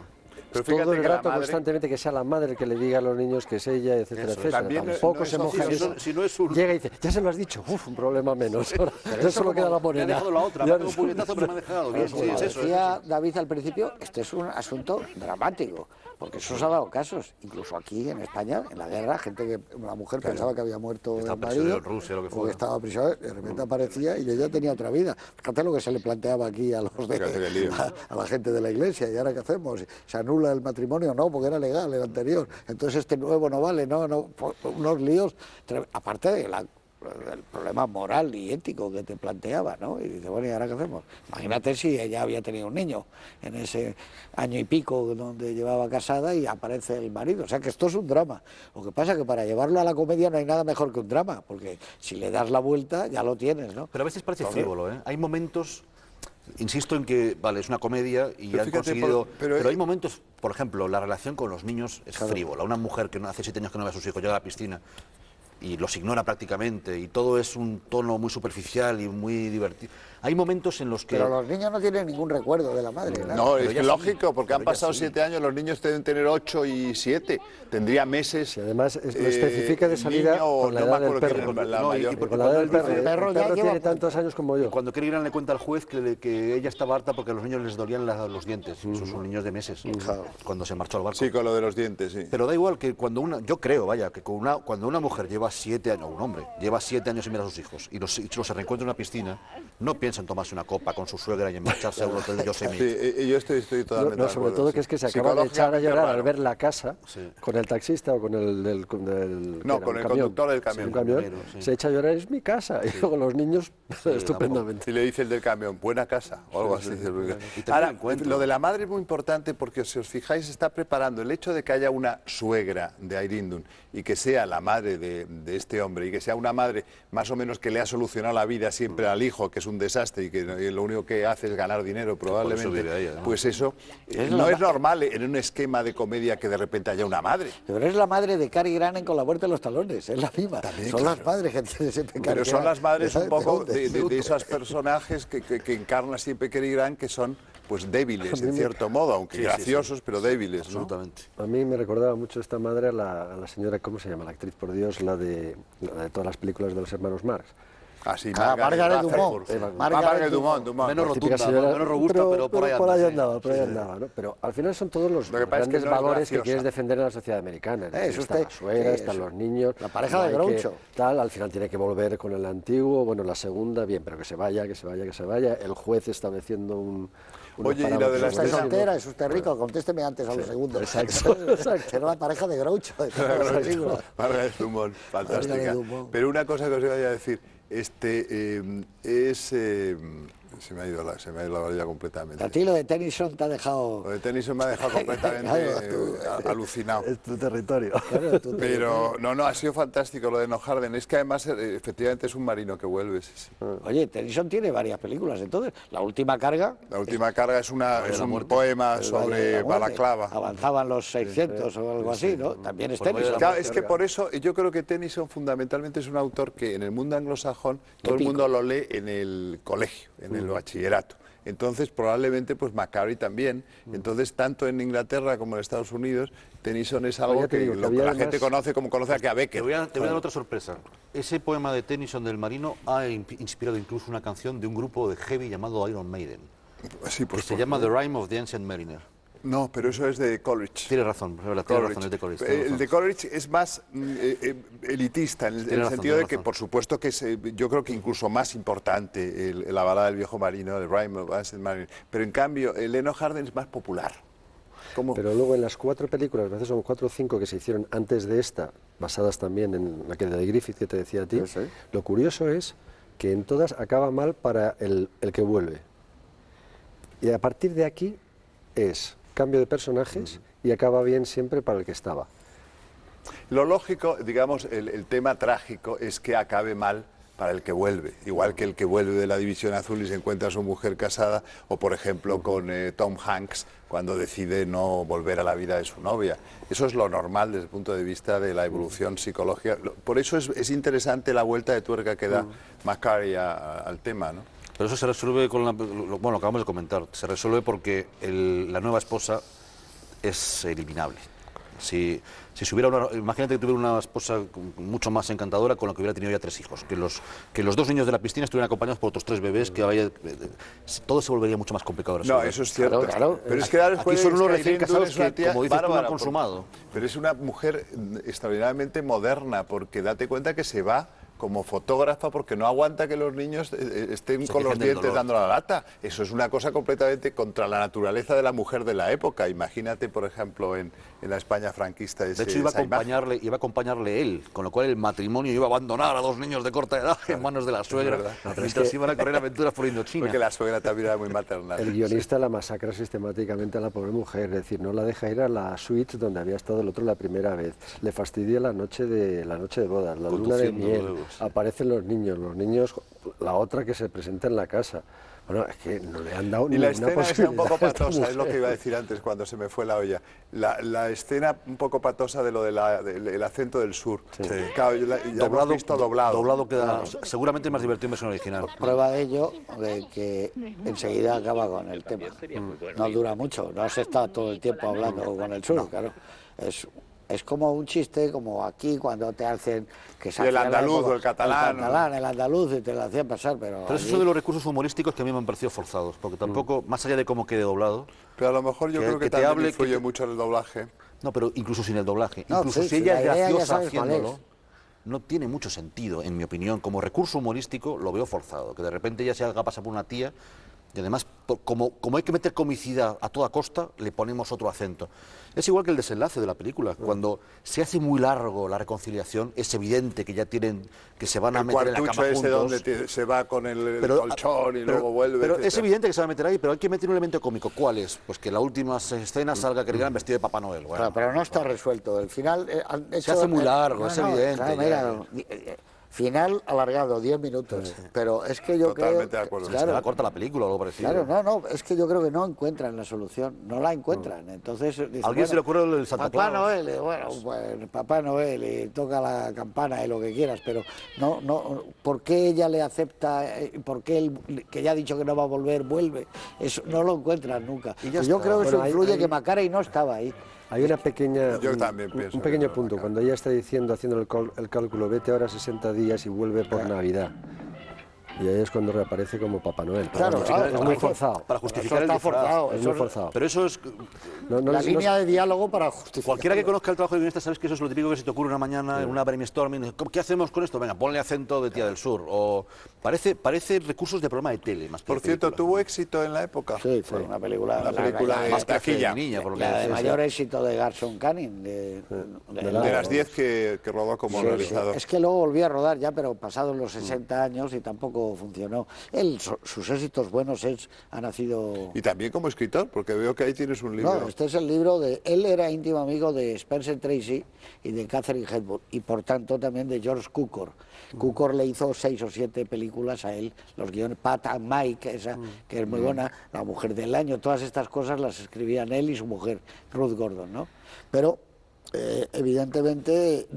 Pero todo el rato constantemente que sea la madre que le diga a los niños que es ella, etcétera, etcétera. Tampoco se moja eso. Si no es un... Llega y dice, ya se lo has dicho, un problema menos. Ya solo queda la morena. Me ha dejado la otra, me ha dado un puñetazo, pero me ha dejado. Bien, sí, es eso. Decía David al principio, este es un asunto dramático, porque eso se ha dado casos. Incluso aquí en España, en la guerra, gente que una mujer pensaba que había muerto el marido, o que estaba prisionero, de repente aparecía y ella tenía otra vida. Fíjate lo que se le planteaba aquí a la gente de la iglesia. ¿Y ahora qué hacemos? ¿Se anula el matrimonio? No, porque era legal el anterior. Entonces este nuevo no vale, unos líos. Aparte del problema moral y ético que te planteaba, ¿no? Y dice, bueno, ¿y ahora qué hacemos? Imagínate si ella había tenido un niño en ese año y pico donde llevaba casada y aparece el marido. O sea que esto es un drama. Lo que pasa es que para llevarlo a la comedia no hay nada mejor que un drama, porque si le das la vuelta ya lo tienes, ¿no? Pero a veces parece frívolo, ¿eh? Hay momentos... Insisto en que, vale, es una comedia y han conseguido... Pero hay momentos, por ejemplo, la relación con los niños es frívola. Una mujer que hace 7 años que no ve a sus hijos, llega a la piscina y los ignora prácticamente y todo es un tono muy superficial y muy divertido. Hay momentos en los que... Pero los niños no tienen ningún recuerdo de la madre. ¿no? No, Pero es ella sí, lógico, porque pero han ella pasado sí. 7 años, los niños deben tener 8 y 7. Tendría meses. Y además lo especifica de el salida niño, con la no edad me del acuerdo perro. quién es la No, y mayor. porque Con la edad del perro. el perro ya lleva tiene tantos años como yo. Cuando Cary Grant le cuenta al juez que ella estaba harta porque a los niños les dolían los dientes. Esos son niños de meses, cuando se marchó al barco. Sí, con lo de los dientes, sí. Pero da igual que cuando yo creo, vaya, que cuando una mujer lleva 7 años, o un hombre, lleva 7 años sin ver a sus hijos y los se reencuentra en una piscina, no piensa en tomarse una copa con su suegra y en marcharse a un hotel de Yosemite. Sí, yo estoy totalmente No, de sobre acuerdo, todo sí. que es que se acaba de echar a llorar Psicológicamente al ver la casa Sí. con el taxista o con el No, con el conductor del camión. Sí, un camión. Camionero, sí. Se echa a llorar, es mi casa. Y luego los niños, estupendamente. Y le dice el del camión, buena casa, o algo así. Y también Ahora, el encuentro. lo de la madre es muy importante porque, si os fijáis, está preparando el hecho de que haya una suegra de Airindun y que sea la madre de este hombre y que sea una madre más o menos que le ha solucionado la vida siempre al hijo, que es un desastre y que lo único que hace es ganar dinero probablemente. vive ella, ¿no? Pues eso Es no la es normal en un esquema de comedia que de repente haya una madre. Pero es la madre de Cary Grant en Con la muerte de los talones, es la misma. Son las madres que tienen ese pecado. Pero son las madres un poco ¿De dónde? de esos personajes que encarna siempre Cary Grant, que son pues débiles, en cierto modo, aunque Sí, sí, graciosos, sí. pero débiles, ¿no? Absolutamente. A mí me recordaba mucho esta madre a la señora, ¿cómo se llama? La actriz, por Dios, la de todas las películas de los hermanos Marx. Así, Margaret Dumont. Margaret Dumont. Menos Típica rotunda, señora, menos robusta, pero por ahí anda. por ahí andaba, ¿no? Pero al final son todos los Lo que pasa es que grandes no es valores que graciosa. quieres defender en la sociedad americana. Es decir, Eso está usted- la suegra, eso. están los niños. La pareja no de hay que- Groucho. Tal, al final tiene que volver con el antiguo, bueno, la segunda, bien, pero que se vaya, que se vaya, que se vaya. El juez estableciendo unos Oye, y lo de parámetros la ¿Es usted escena- soltera? ¿Es usted rico? Contésteme antes a los segundos. Exacto. Era la pareja de Groucho. de todas las películas. Margaret Dumont, fantástica. Margaret Dumont. Pero una cosa que os iba a decir, se me ha ido la vida completamente. A ti lo de Tennyson te ha dejado... Lo de Tennyson me ha dejado completamente alucinado. Es tu territorio. Claro, tú te- Pero no, ha sido fantástico lo de No Harden. Es que además efectivamente es un marino que vuelve. Sí, sí. Oye, Tennyson tiene varias películas, entonces. La última carga... La última carga es un poema sobre balaclava. Avanzaban los 600 o algo así, ¿no? También es Por Valle de Tennyson. la Claro, es que por eso yo creo que Tennyson fundamentalmente es un autor que en el mundo anglosajón todo el Épico. mundo lo lee en el colegio, en el bachillerato. Entonces, probablemente, pues Macquarie también. Entonces, tanto en Inglaterra como en Estados Unidos, Tennyson es algo ya te que, digo que lo que había la además- gente conoce como conoce a Becker. Te voy a dar otra sorpresa. Ese poema de Tennyson del Marino ha inspirado incluso una canción de un grupo de heavy llamado Iron Maiden, Sí, que pues, se llama The Rime of the Ancient Mariner. No, pero eso es de Coleridge. Tienes razón, es verdad, tienes razón, es de Coleridge. tienes El razón. de Coleridge es más elitista, en el Tienes razón, sentido de tienes que, razón. por supuesto, que es, yo creo que incluso más importante la balada del viejo marino, el Rime of Ancient Mariner. Pero en cambio, el Leno Harden es más popular. ¿Cómo? Pero luego en las 4 películas, a veces son 4 o 5 que se hicieron antes de esta, basadas también en la que de Griffith que te decía a ti, Sí, sí. lo curioso es que en todas acaba mal para el que vuelve. Y a partir de aquí es cambio de personajes y acaba bien siempre para el que estaba. Lo lógico, digamos, el tema trágico es que acabe mal para el que vuelve, igual que el que vuelve de la División Azul y se encuentra a su mujer casada, o por ejemplo con Tom Hanks cuando decide no volver a la vida de su novia. Eso es lo normal desde el punto de vista de la evolución psicológica. Por eso es interesante la vuelta de tuerca que da Macquarie al tema, ¿no? Pero eso se resuelve con bueno, lo acabamos de comentar, se resuelve porque la nueva esposa es eliminable. Si imagínate que tuviera una esposa mucho más encantadora con la que hubiera tenido ya 3 hijos, que los 2 niños de la piscina estuvieran acompañados por otros 3 bebés, todo se volvería mucho más complicado. de No, resolver. eso es cierto. Claro. Pero es que ahora Aquí son unos recién casados es una que, tía como dices tú, no han bárbara, consumado. Pero es una mujer extraordinariamente moderna, porque date cuenta que se va como fotógrafa porque no aguanta que los niños estén Se con los quejen del dientes dolor. dando la lata. Eso es una cosa completamente contra la naturaleza de la mujer de la época. Imagínate, por ejemplo, en la España franquista. De hecho, iba a acompañarle él, con lo cual el matrimonio iba a abandonar a 2 niños de corta edad en manos de la suegra, mientras iban a correr aventuras por Indochina. Porque la suegra también era muy maternal. El guionista la masacra sistemáticamente a la pobre mujer, es decir, no la deja ir a la suite donde había estado el otro la primera vez. Le fastidia la noche de bodas, la luna de Conduciendo miel. luego, sí. Aparecen los niños, la otra que se presenta en la casa. Bueno, es que no le han dado Y la ninguna escena esa posibilidad un poco a esta patosa, es lo que mujer. iba a decir antes cuando se me fue la olla. La escena un poco patosa de lo del acento del sur. Claro, ya hemos visto doblado. Doblado queda seguramente más divertido en versión original. Prueba de ello, de que enseguida acaba con el tema. No dura mucho, no se está todo el tiempo hablando con el sur, claro. Es como un chiste, como aquí cuando te hacen que se Y el hacía la andaluz época- o el catalán, el andaluz, y te lo hacían pasar, pero Pero es allí- eso de los recursos humorísticos que a mí me han parecido forzados, porque tampoco, más allá de cómo quede doblado, Pero a lo mejor yo Que- creo que que te también hable, influye que te- mucho en el doblaje. no, pero incluso sin el doblaje, No, incluso sí, si sí, ella la es idea ya graciosa sabes cuál haciéndolo, es. no tiene mucho sentido, en mi opinión. Como recurso humorístico lo veo forzado, que de repente ella se haga pasar por una tía y además, como hay que meter comicidad a toda costa, le ponemos otro acento. Es igual que el desenlace de la película. Cuando se hace muy largo la reconciliación, es evidente que ya que se van a El meter en la cuartucho cama ese juntos. donde se va con el Pero- colchón y pero- luego vuelve. Pero es etcétera. evidente que se va a meter ahí, pero hay que meter un elemento cómico. ¿Cuál es? Pues que en la última escena salga Cary Grant vestido de Papá Noel. Bueno, Claro, pero no está resuelto. El final Se hace muy largo, es evidente, claro, ya, mira, final alargado, 10 minutos. Pero es que yo Totalmente creo. de acuerdo. se Claro, queda corta la película o algo parecido. claro, no, es que yo creo que no encuentran la solución, no la encuentran. Entonces, dice, ¿Alguien se le ocurre el Santa Papá Claus? Noel, bueno, pues Papá Noel, y toca la campana y lo que quieras, pero no, ¿por qué ella le acepta? ¿Por qué él, que ya ha dicho que no va a volver, vuelve? Eso no lo encuentran nunca. Y ya Y yo está. creo que eso Bueno, influye hay- que Macarey no estaba ahí. Hay una pequeña, Yo también pienso un pequeño que punto, cuando ella está diciendo, haciendo el cálculo, vete ahora 60 días y vuelve por Navidad. Y ahí es cuando reaparece como Papá Noel. Pero Claro, vamos, claro, es claro. muy forzado. Para Eso justificar el está disfraz. forzado. Es eso muy forzado. Pero eso es... la línea de diálogo para justificar. Cualquiera que conozca el trabajo de guionista sabes que eso es lo típico que se te ocurre una mañana en una brainstorming. ¿Qué hacemos con esto? Venga, ponle acento de Tía del Sur. O parece recursos de programa de tele más que Por de cierto, película. ¿tuvo éxito en la época? Sí, fue una película. Una película de Más que taquilla. de niña, por lo que La de decías. mayor éxito de Garson Kanin. De las 10 que rodó como Sí, sí. realizador. Es que luego volví a rodar ya, pero pasados los 60 años y tampoco funcionó. Sus éxitos buenos han nacido. Y también como escritor, porque veo que ahí tienes un libro. No, este es el libro de. Él era íntimo amigo de Spencer Tracy y de Catherine Hepburn, y por tanto también de George Cukor. Cukor le hizo 6 o 7 películas a él, los guiones Pat and Mike, esa que es muy buena, La Mujer del Año, todas estas cosas las escribían él y su mujer, Ruth Gordon, ¿no? Pero evidentemente,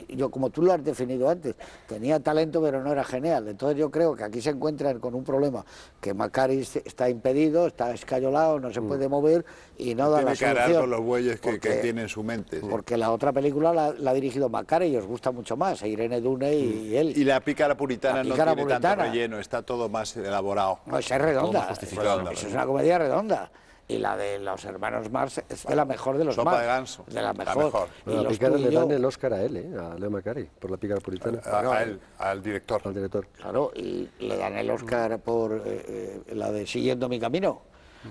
yo como tú lo has definido antes, tenía talento pero no era genial. Entonces yo creo que aquí se encuentran con un problema, que Macari está impedido, está escayolado, no se puede mover y no da la Tiene que arar solución. con los bueyes que Porque- tiene en su mente. sí. Porque la otra película la ha dirigido Macari y os gusta mucho más, Irene Dune y él. Y la pícara puritana La pícara no tiene tanto puritana. relleno, está todo más elaborado. No, esa es redonda, más justificado. eso es una comedia redonda. Y la de los hermanos Marx es de la mejor de los Sopa Marx. de ganso, De la la mejor. mejor. Y La los pícara tú y le yo, dan el Oscar a él, a Leo Macari, por la pícara puritana, A él, al director. al director. claro, y le dan el Oscar por la de Siguiendo mi camino,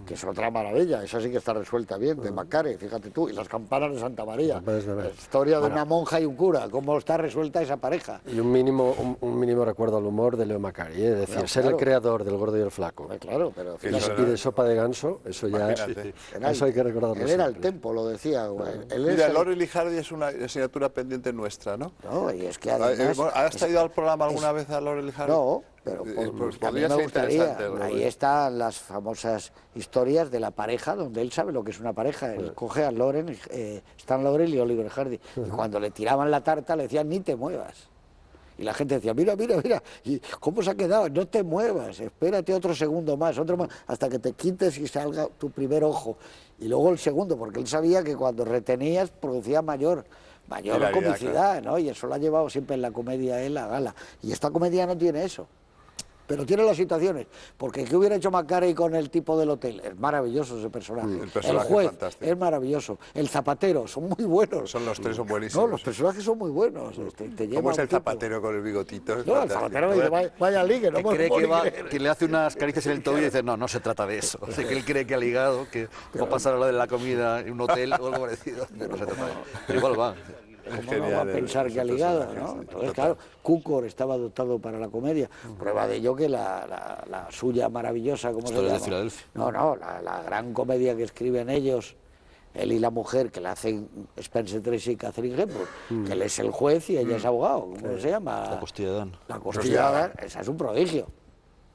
que es otra maravilla, esa sí que está resuelta bien, de Macari, fíjate tú, y las campanas de Santa María. Campanas de La María. historia de una monja y un cura, cómo está resuelta esa pareja. Y un mínimo recuerdo al humor de Leo Macari, es decir, Claro, ser claro. el creador del Gordo y el Flaco. Claro, pero Y, fíjate, y de Sopa de Ganso, eso ya Imagínate. eso hay que recordarlo él era el siempre. tempo, lo decía. Güey. Él es Mira, el- Laurel y Hardy es una asignatura pendiente nuestra, ¿no? No, y es que además... ¿Has traído al programa alguna es- vez a Laurel y Hardy? No, pero Pues a mí podría me ser gustaría. interesante. Ahí están las famosas historias de la pareja, donde él sabe lo que es una pareja. Él coge a Lauren, Stan Laurel y Oliver Hardy. Y cuando le tiraban la tarta le decían, ni te muevas. Y la gente decía, mira, ¿y cómo se ha quedado? No te muevas, espérate otro segundo más, hasta que te quites y salga tu primer ojo. Y luego el segundo, porque él sabía que cuando retenías producía mayor Hilaridad, comicidad, ¿no? Y eso lo ha llevado siempre en la comedia él a gala. Y esta comedia no tiene eso. Pero tiene las situaciones, porque ¿qué hubiera hecho Macari con el tipo del hotel? Es maravilloso ese personaje. El personaje juez es fantástico. es maravilloso. El zapatero, son muy buenos. Los tres son No, buenísimos. los personajes son muy buenos. Te lleva ¿Cómo es un el tipo. zapatero con el bigotito? Es No, el fantástico. zapatero dice, vaya ligue, no Que me cree puedo que, ni creer". que le hace unas caricias en el tobillo y dice, no se trata de eso. O sea, que él cree que ha ligado, que va a pasar a lo de la comida en un hotel o algo parecido. No se trata de eso. Pero igual va. ¿Cómo no genial, va a pensar que ha ligado? ¿No? Entonces, claro, Cukor estaba dotado para la comedia. Prueba de ello que la suya maravillosa, ¿cómo se Historias de llama? Filadelfia. No, la gran comedia que escriben ellos, él y la mujer, que la hacen Spencer Tracy y Catherine Hepburn, que él es el juez y ella es abogado. ¿Cómo se llama? La costilla de Dan. La costilla de Dan, esa es un prodigio.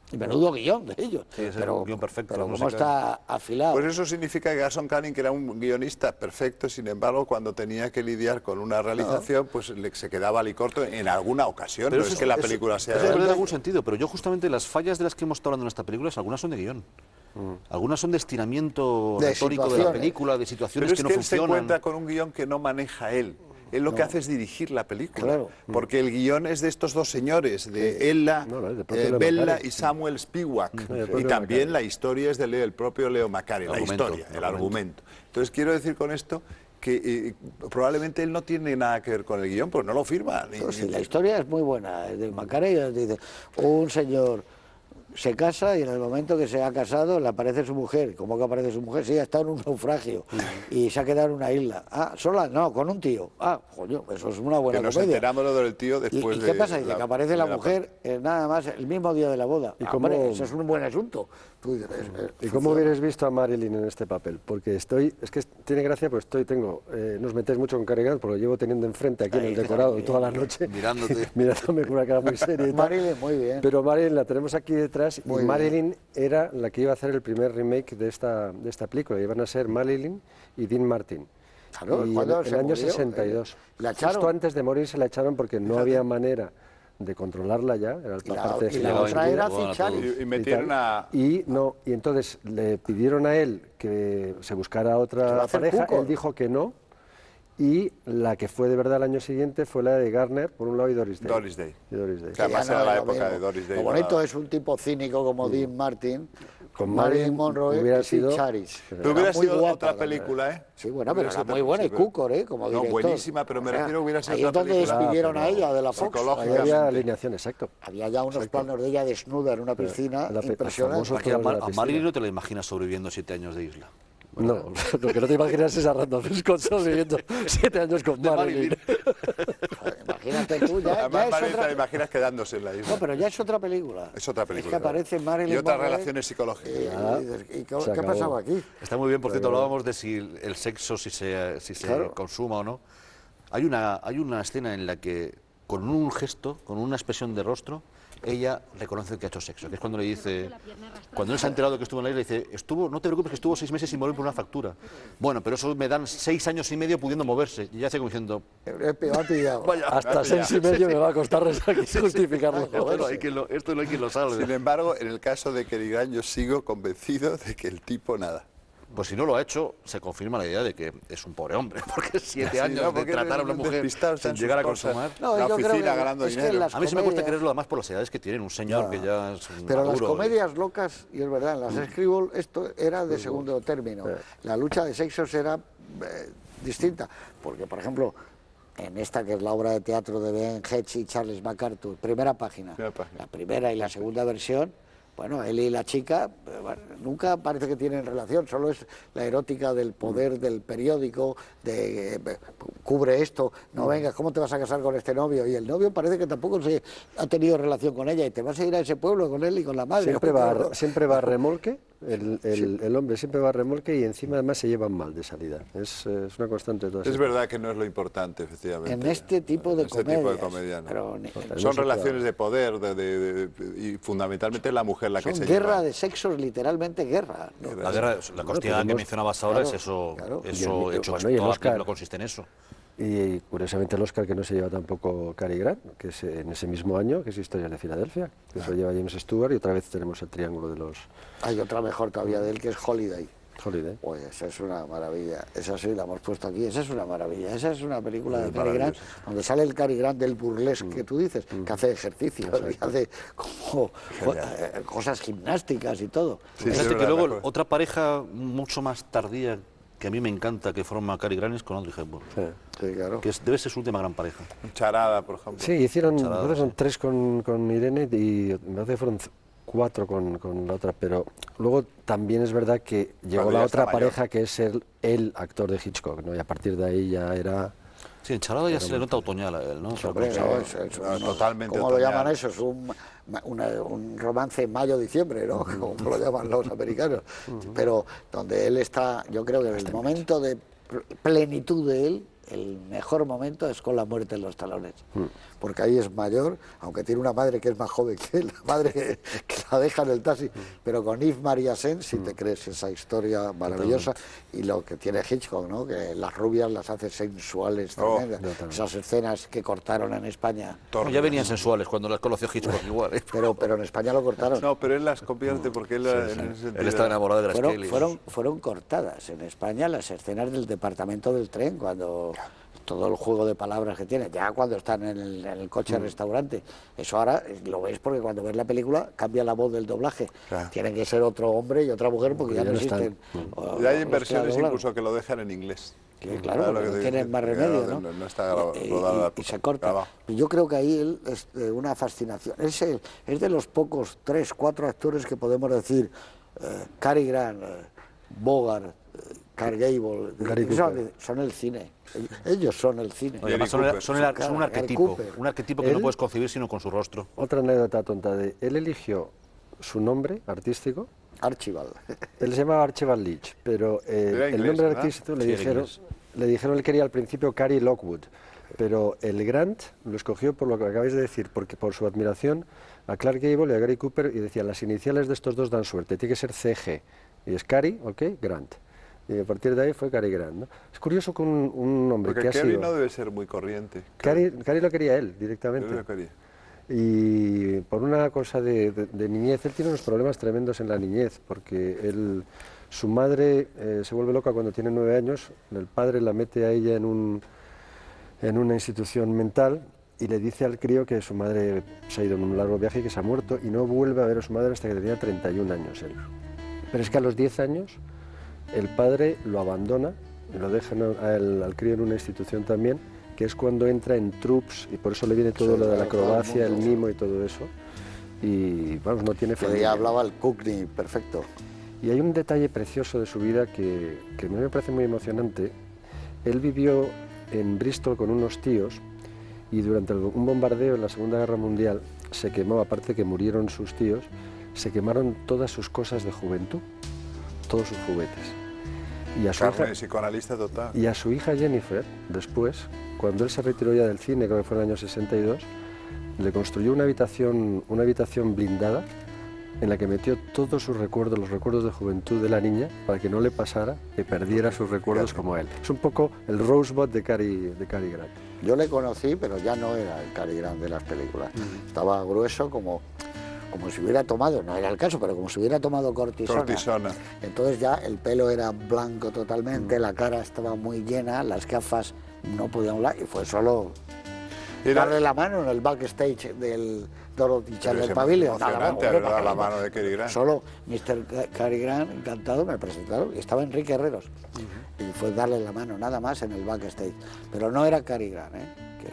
Y menudo guión de ellos. Sí, es el pero guión perfecto, pero la cómo música. está afilado. Pues eso significa que Gaston Kanin, que era un guionista perfecto, sin embargo, cuando tenía que lidiar con una realización, pues se quedaba alicorto en alguna ocasión. No es que la película sea... Eso es verdad en algún sentido, pero yo justamente las fallas de las que hemos estado hablando en esta película, algunas son de guión. Algunas son de estiramiento De retórico de la situaciones. película, de situaciones Pero es que no que él se funcionan. encuentra con un guión que no maneja él. Él lo que hace es dirigir la película. Claro. Porque el guión es de estos dos señores, de Ella, No, no, es del propio Leo Bella Macari. y Samuel Spiewak. del Y propio también Macari. la historia es del propio Leo Macari, la Argumento, historia, el argumento. argumento. Entonces quiero decir con esto que probablemente él no tiene nada que ver con el guión, porque no lo firma. Pues sí, la historia es muy buena. El de Macarey dice, un señor se casa y en el momento que se ha casado le aparece su mujer. ¿Cómo que aparece su mujer? Sí, ha estado en un naufragio y se ha quedado en una isla. Ah, ¿sola? No, con un tío. Ah, coño, eso es una buena Que nos comedia. enteramos lo del tío después ¿Y de... qué pasa? Dice que aparece la primera mujer nada más el mismo día de la boda. ¿Y Hombre, cómo- eso es un buen asunto. Tú dices, ¿Y cómo hubierais visto a Marilyn en este papel? Porque es que tiene gracia, pues no os metéis mucho con Cary Grant, porque lo llevo teniendo enfrente aquí en el decorado toda la noche, Mirándote. mirándome con una cara muy seria y tal. Marilyn, muy bien. Pero Marilyn la tenemos aquí detrás Muy y bien. Marilyn era la que iba a hacer el primer remake de esta película. Iban a ser Marilyn y Dean Martin. Claro, y ¿cuándo en se el año murió? 62. ¿La echaron? Justo antes de morir se la echaron porque no había manera de controlarla ya. Era Y la, parte de y la Llegaba otra en era Cuba, Cicharis. todo. Y metieron a... Y entonces le pidieron a él que se buscara Se va a otra hacer pareja, cuco. él dijo que no, y la que fue de verdad el año siguiente fue la de Garner, por un lado, y Doris Day. Doris Day. Y Doris Day. Que además Ya no era la es lo época mismo. de Doris Day. Lo bonito es un tipo cínico como Dean Martin, Con Marilyn Marilyn Monroe hubiera y sido- Cicharis. Pero hubiera Era muy sido guapa otra también. película, ¿eh? Sí, bueno, pero Hubiera era sido muy buena. Y sí, pero- Cukor, como No, director. buenísima, pero me refiero hubiera sido Ahí es otra donde película. despidieron a pero ella de la Fox. psicológica. Ahí había Lógicamente. alineación, exacto. Había ya unos planos de ella desnuda en una piscina el impresionante. famoso- Aquí a, Todos de la a piscina. Marilyn no te la imaginas sobreviviendo 7 años de isla. No, lo que no te imaginas es a Randolph Scott viviendo 7 años con Marilyn. Imagínate tú, ya Además, es Marilyn te la otra... imaginas quedándose en la isla. No, pero ya es otra película. Es otra película. Es que aparece Marilyn Y otras Monroe relaciones psicológicas. y dices, ¿y qué se ha acabó. pasado aquí? Está muy bien, por cierto, hablábamos de si el sexo, si se Claro. consuma o no. Hay una escena en la que, con un gesto, con una expresión de rostro, ella reconoce que ha hecho sexo, que es cuando le dice, cuando él se ha enterado que estuvo en la isla, dice, no te preocupes que estuvo 6 meses sin morir por una fractura. Bueno, pero eso me dan 6 años y medio pudiendo moverse. Y ya sé como diciendo, Me ha pillado. Hasta 6 y medio me va a costar justificarlo. esto no hay quien lo salve. Sin embargo, en el caso de Cary Grant, yo sigo convencido de que el tipo nada. Pues si no lo ha hecho, se confirma la idea de que es un pobre hombre, porque 7 Sí, años no, de porque tratar a una es mujer despistado, está sin en sus llegar a cosas. consumar. No, La yo creo oficina que ganando es que dinero. las A mí se me cuesta comedias- creerlo además por las edades que tiene, un señor que ya es un Pero las maduro. comedias locas, y es verdad, en las Scribble esto era de segundo término. La lucha de sexos era distinta, porque por ejemplo, en esta que es la obra de teatro de Ben Hedges y Charles MacArthur, primera página, la primera y la segunda versión, bueno, él y la chica bueno, nunca parece que tienen relación, solo es la erótica del poder del periódico, de cubre esto, no vengas, ¿cómo te vas a casar con este novio? Y el novio parece que tampoco se ha tenido relación con ella y te vas a ir a ese pueblo con él y con la madre. Siempre va a remolque, el hombre siempre va a remolque y encima además se llevan mal de salida. Es una constante de todas Es estas. verdad que no es lo importante, efectivamente. En este tipo de En este tipo de comedias, comedia, ¿no? pero Son se relaciones de poder y fundamentalmente la mujer la que son se guerra lleva. de sexos, literalmente guerra. ¿no? La guerra, la costilla que tenemos- mencionabas ahora claro, es eso, claro. eso Y el- hecho, bueno, y el toda la Oscar. película consiste en eso. Y curiosamente el Oscar que no se lleva tampoco Cary Grant, que es en ese mismo año, que es Historias de Filadelfia, que se lo lleva James Stewart, y otra vez tenemos el triángulo de los Hay otra mejor todavía de él que es Holiday. Holiday. Pues esa es una maravilla, esa sí la hemos puesto aquí, esa es una maravilla, esa es una película de Cary Grant, donde sale el Cary Grant del burlesque que tú dices, que hace ejercicio, que hace como cosas gimnásticas y todo. Sí, Fíjate es que verdad, luego mejor. otra pareja mucho más tardía que a mí me encanta que forma Cary Grant es con Audrey Hepburn, Sí. Sí, claro. que debe ser su última gran pareja. Charada, por ejemplo. Sí, hicieron, me Charadas, parece son sí. 3 con Irene y me parece que fueron 4 con la otra, pero luego también es verdad que llegó Cuando la ya otra está mayor. pareja que es el actor de Hitchcock, ¿no? Y a partir de ahí ya era... Sí, en Charada ya se le nota otoñal a él, ¿no? Hombre, Pero- no, no, totalmente ¿Cómo lo otoñal. llaman eso? Es un romance mayo-diciembre, ¿no? Como lo llaman los americanos. Pero donde él está, yo creo que en el momento de plenitud de él el mejor momento es con La muerte en los talones, porque ahí es mayor, aunque tiene una madre que es más joven que él, la madre que la deja en el taxi, pero con Yves Mariasen si te crees esa historia maravillosa. Y lo que tiene Hitchcock, ¿no? Que las rubias las hace sensuales, tremendas. Esas escenas que cortaron en España. Bueno, ya venían sensuales cuando las conoció Hitchcock igual, ¿eh? Pero en España lo cortaron. No, pero él las convierte porque él, en ese sentido, Él estaba enamorado de las Kellys. Fueron cortadas en España las escenas del departamento del tren, cuando todo el juego de palabras que tiene, ya cuando están en el coche restaurante. Eso ahora lo ves porque cuando ves la película cambia la voz del doblaje. Claro. Tienen que ser otro hombre y otra mujer porque ya no existen. Y hay versiones incluso que lo dejan en inglés. Claro, porque no tienen más remedio, ¿no? No está rodada y se corta. Y yo creo que ahí él es una fascinación. Es de los pocos 3, 4 actores que podemos decir, Cary Grant, Bogart, Clark Gable, son el cine. Ellos son el cine. No, además son un arquetipo que no puedes concebir sino con su rostro. Otra anécdota tonta él eligió su nombre artístico. Archibald. Él se llamaba Archibald Leach, pero inglés, el nombre ¿verdad? artístico le dijeron él quería al principio Cary Lockwood, pero el Grant lo escogió por lo que acabáis de decir, porque por su admiración a Clark Gable y a Gary Cooper, y decía, las iniciales de estos dos dan suerte, tiene que ser CG, y es Cary, ok, Grant. Y a partir de ahí fue Cary Grant, ¿no? Es curioso con un hombre porque que ha Cary sido... no debe ser muy corriente. Cary lo quería él, directamente. Él lo quería. Y por una cosa de niñez, él tiene unos problemas tremendos en la niñez, porque su madre se vuelve loca cuando tiene 9 años, el padre la mete a ella en una institución mental y le dice al crío que su madre se ha ido en un largo viaje y que se ha muerto, y no vuelve a ver a su madre hasta que tenía 31 años él. Pero es que a los 10 años el padre lo abandona y lo deja al crío en una institución también, que es cuando entra en troops, y por eso le viene todo lo de la acrobacia, el mimo y todo eso, y vamos, no tiene familia. Que ya hablaba el Cockney perfecto. Y hay un detalle precioso de su vida que a mí me parece muy emocionante. Él vivió en Bristol con unos tíos, y durante un bombardeo en la Segunda Guerra Mundial se quemó, aparte que murieron sus tíos, se quemaron todas sus cosas de juventud, todos sus juguetes. Y a su hija, psicoanalista total. Y a su hija Jennifer, después, cuando él se retiró ya del cine, creo que fue en el año 62, le construyó una habitación blindada en la que metió todos sus recuerdos, los recuerdos de juventud de la niña, para que no le pasara que perdiera sus recuerdos como él. Es un poco el Rosebud de Cary Grant. Yo le conocí, pero ya no era el Cary Grant de las películas. Estaba grueso como si hubiera tomado, no era el caso, pero como si hubiera tomado cortisona. Entonces ya el pelo era blanco totalmente, la cara estaba muy llena, las gafas no podían hablar, y fue solo darle la mano en el backstage del Dorothy Chandler Pavilion. Dar la mano de Cary Grant. Solo Mr. Cary Grant, encantado, me presentaron, y estaba Enrique Herreros, y fue darle la mano, nada más en el backstage. Pero no era Cary Grant,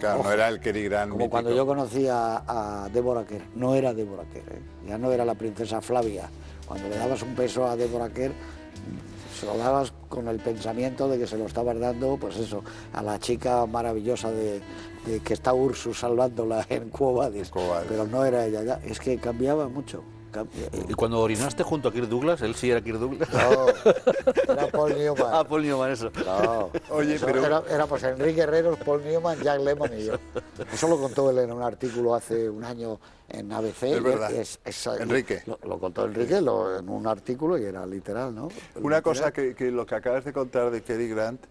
Claro, ojo, no era el Cary Grant como mítico. cuando yo conocí a Deborah Kerr, no era Deborah Kerr, ya no era la princesa Flavia. Cuando le dabas un beso a Deborah Kerr, se lo dabas con el pensamiento de que se lo estabas dando, pues eso, a la chica maravillosa de que está Ursus salvándola en Quo Vadis, pero no era ella ya, es que cambiaba mucho. ¿Y cuando orinaste junto a Kirk Douglas, él sí era Kirk Douglas? No, era Paul Newman. Ah, Paul Newman, eso. No, Oye, eso pero... era pues Enrique Herreros, Paul Newman, Jack Lemmon y yo. Eso lo contó él en un artículo hace un año en ABC. Es verdad. Enrique. Lo contó Enrique en un artículo y era literal, ¿no? Una cosa que lo que acabas de contar de Cary Grant,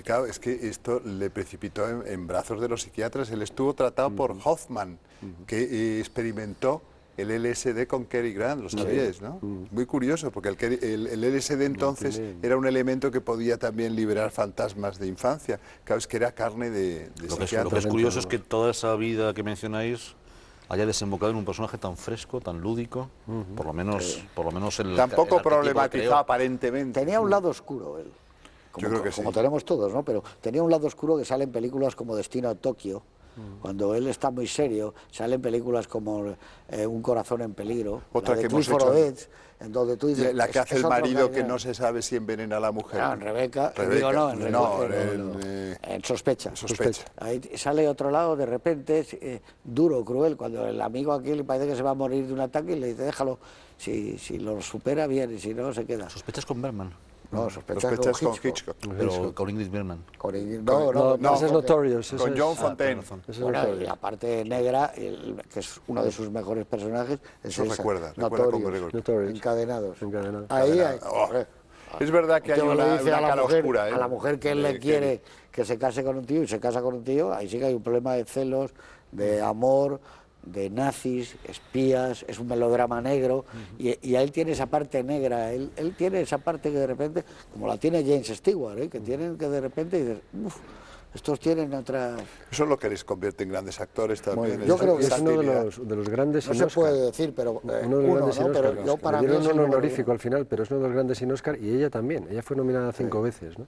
claro, es que esto le precipitó en brazos de los psiquiatras. Él estuvo tratado por Hoffman, que experimentó el LSD con Cary Grant, lo sabíais, ¿no? Muy curioso, porque el LSD entonces era un elemento que podía también liberar fantasmas de infancia. Claro, es que era carne de psiquiatra. Lo que es curioso es que toda esa vida que mencionáis haya desembocado en un personaje tan fresco, tan lúdico, por lo menos el... Tampoco el problematizado aparentemente. Tenía un lado oscuro él. Yo creo que como sí. tenemos todos, ¿no? Pero tenía un lado oscuro que sale en películas como Destino a Tokio. Cuando él está muy serio, salen películas como Un corazón en peligro, otra la de que hemos Clifford hecho, Odets, en donde tú dices... la que hace el marido que no se sabe si envenena a la mujer. Ah, en Rebeca. Digo, en Sospecha. Ahí sale otro lado, de repente, duro, cruel, cuando el amigo aquí le parece que se va a morir de un ataque y le dice, déjalo, si lo supera bien y si no, se queda. ¿Sospechas con Bergman? No, Sospechas con Hitchcock. Pero con Ingrid Bergman. No, ese es Notorious. Con John Fontaine. Bueno, y la parte negra, que es uno de sus mejores personajes, es Eso esa, recuerda con Notorious, Gregory. encadenados. Ahí hay... Es verdad que hay Tío, una le dice a la cara mujer, oscura. a la mujer que él le quiere que se case con un tío y se casa con un tío, ahí sí que hay un problema de celos, de amor, de nazis, espías, es un melodrama negro, y él tiene esa parte negra, él tiene esa parte que de repente, como la tiene James Stewart, que tienen que de repente dices, uff, estos tienen otras... Eso es lo que les convierte en grandes actores también. Bueno, yo creo que es uno de los grandes No sin se Oscar. puede decir, pero Uno de los grandes sin Oscar. pero yo para Le mí dieron es un el número honorífico uno. al final, pero es uno de los grandes sin Oscar, y ella también. Ella fue nominada 5 veces, ¿no?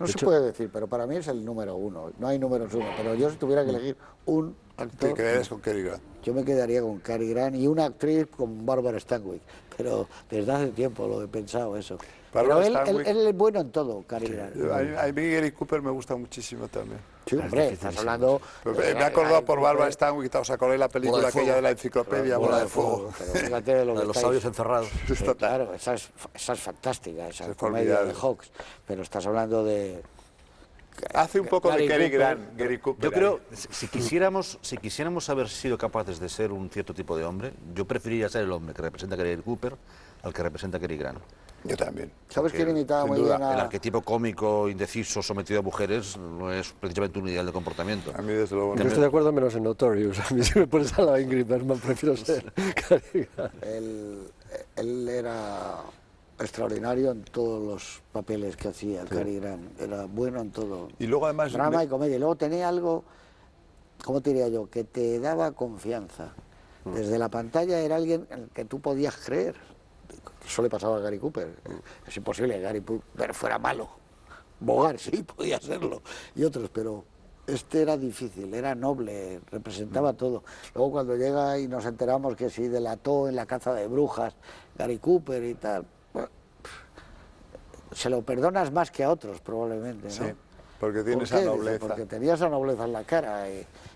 No De se hecho, puede decir, pero para mí es el número uno. No hay números uno, pero yo si tuviera que elegir un Te actor, quedarías con Cary Grant. yo me quedaría con Cary Grant y una actriz con Barbara Stanwyck. Pero desde hace tiempo lo he pensado eso. Barbara Pero Stanwyck. él es bueno en todo, Cary Grant. A mí Gary Cooper me gusta muchísimo también. Sí, hombre, estás hablando... Me he acordado por Barbara Stanwyck, ¿os acordáis la película Bola de aquella fuego. de la enciclopedia, Bola de Fuego? Pero fíjate de lo La que de los estáis- sabios encerrados. Sí, claro, esa es fantástica, esa Es comedia formidable. de Hawks. Pero estás hablando de... Hace un poco de Gary Cary Cooper. Grant, Gary Cooper. Yo creo, ahí. si quisiéramos haber sido capaces de ser un cierto tipo de hombre, yo preferiría ser el hombre que representa a Gary Cooper al que representa a Cary Grant. Yo también. ¿Sabes quién imitaba sin muy duda, bien El a... arquetipo cómico, indeciso, sometido a mujeres, no es precisamente un ideal de comportamiento. A mí, desde luego, yo no. estoy de acuerdo menos en Notorious. A mí si me pones al lado de Ingrid Bergman, prefiero ser Cary Grant. Él era extraordinario en todos los papeles que hacía, Cary Grant. Era bueno en todo. Y luego, además, Drama y comedia. Y luego tenía algo, ¿cómo te diría yo? Que te daba confianza. Desde la pantalla era alguien en el que tú podías creer. Eso le pasaba a Gary Cooper. Es imposible que Gary Cooper fuera malo. Bogart sí podía serlo. Y otros, pero este era difícil, era noble, representaba todo. Luego cuando llega y nos enteramos que sí delató en la caza de brujas Gary Cooper y tal, bueno, se lo perdonas más que a otros probablemente, ¿no? Sí, porque tiene ¿Por esa qué? Dice, nobleza. porque tenía esa nobleza en la cara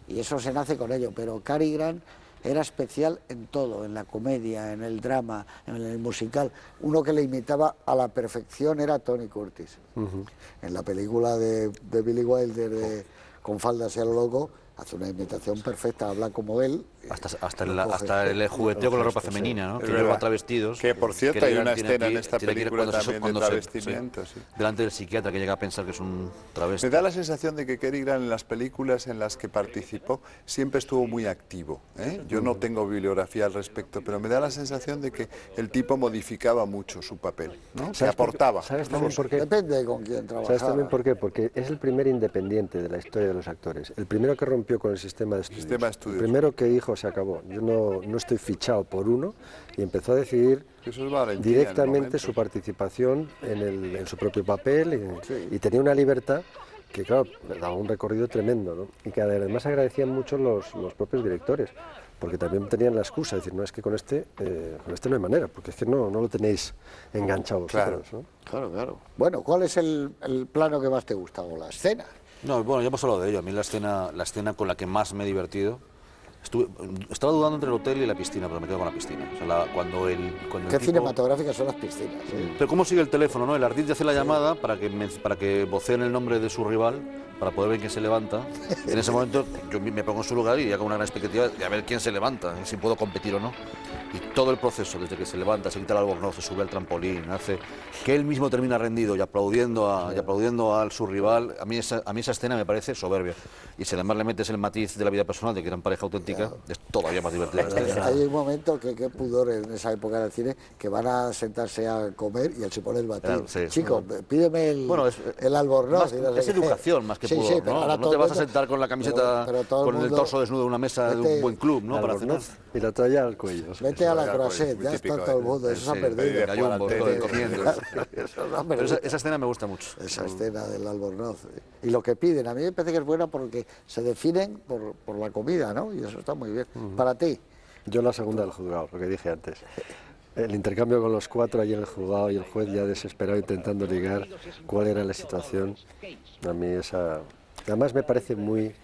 y eso se nace con ello, pero Cary Grant era especial en todo, en la comedia, en el drama, en el musical. Uno que le imitaba a la perfección era Tony Curtis. En la película de Billy Wilder de Con faldas y a lo loco, hace una imitación perfecta, habla como él. Hasta el jugueteo con la ropa femenina, ¿no? Es Que verdad. lleva travestidos. Que, por cierto, Cary hay Grant una tiene escena que en ir- esta tiene que ir película también de cuando se- travestimiento, sí. delante del psiquiatra, que llega a pensar que es un travesti. Me da la sensación de que Cary Grant en las películas en las que participó siempre estuvo muy activo, ¿eh? Yo no tengo bibliografía al respecto, pero me da la sensación de que el tipo modificaba mucho su papel, ¿no? Se aportaba. ¿Sabes No también lo sé. por qué? Depende con quién trabajaba. ¿Sabes también por qué? Porque es el primer independiente de la historia de los actores. El primero que rompió con el sistema de estudios. Sistema de estudios. El primero que dijo se acabó. Yo no estoy fichado por uno, y empezó a decidir Eso es valentía en el directamente momento. su participación en su propio papel y tenía una libertad que, claro, daba un recorrido tremendo, ¿no? Y que además agradecían mucho los propios directores, porque también tenían la excusa de decir, no, es que con este no hay manera, porque es que no lo tenéis enganchado vosotros, ¿no? Claro, claro. Bueno, ¿cuál es el plano que más te gusta o la escena? No, bueno, ya hemos hablado de ello. A mí la escena con la que más me he divertido. Estaba dudando entre el hotel y la piscina, pero me quedo con la piscina. O sea, cuando el Qué tipo- cinematográficas son las piscinas. Pero ¿cómo sigue el teléfono, no? El ardid hace la llamada para que voceen el nombre de su rival, para poder ver quién se levanta. En ese momento yo me pongo en su lugar y ya con una gran expectativa de a ver quién se levanta, y si puedo competir o no. Y todo el proceso, desde que se levanta, se quita el albornoz, se sube al trampolín, hace que él mismo termina rendido y aplaudiendo a su rival, a mí esa escena me parece soberbia. Y si además le metes el matiz de la vida personal de que eran pareja auténtica, es todavía más divertida la escena. Hay un momento que qué pudor en esa época del cine, que van a sentarse a comer y él se pone el batir. Claro, sí. Chico, pídeme el albornoz. Más- y no sé es qué. educación más que Sí, pudor, sí, pero ¿no? ahora No todo te el vas a mundo- sentar con la camiseta, pero todo con el mundo- torso desnudo en una mesa de Vete- un buen club, ¿no? El Para cenar. albornoz y la toalla al cuello. Vete a la Eso, croisette, muy ya típico, está todo el mundo, eso se ha Sí, perdido. de Jumbo, Vete- todo comiendo. Eso se ha Pero perdido. esa escena me gusta mucho. Esa escena del albornoz. Y lo que piden, a mí me parece que es buena porque se definen por la comida, ¿no? Y eso está muy bien. Para ti, Yo la segunda del juzgado, lo que dije antes. El intercambio con los cuatro allí en el juzgado y el juez ya desesperado intentando ligar cuál era la situación. A mí esa... Además me parece muy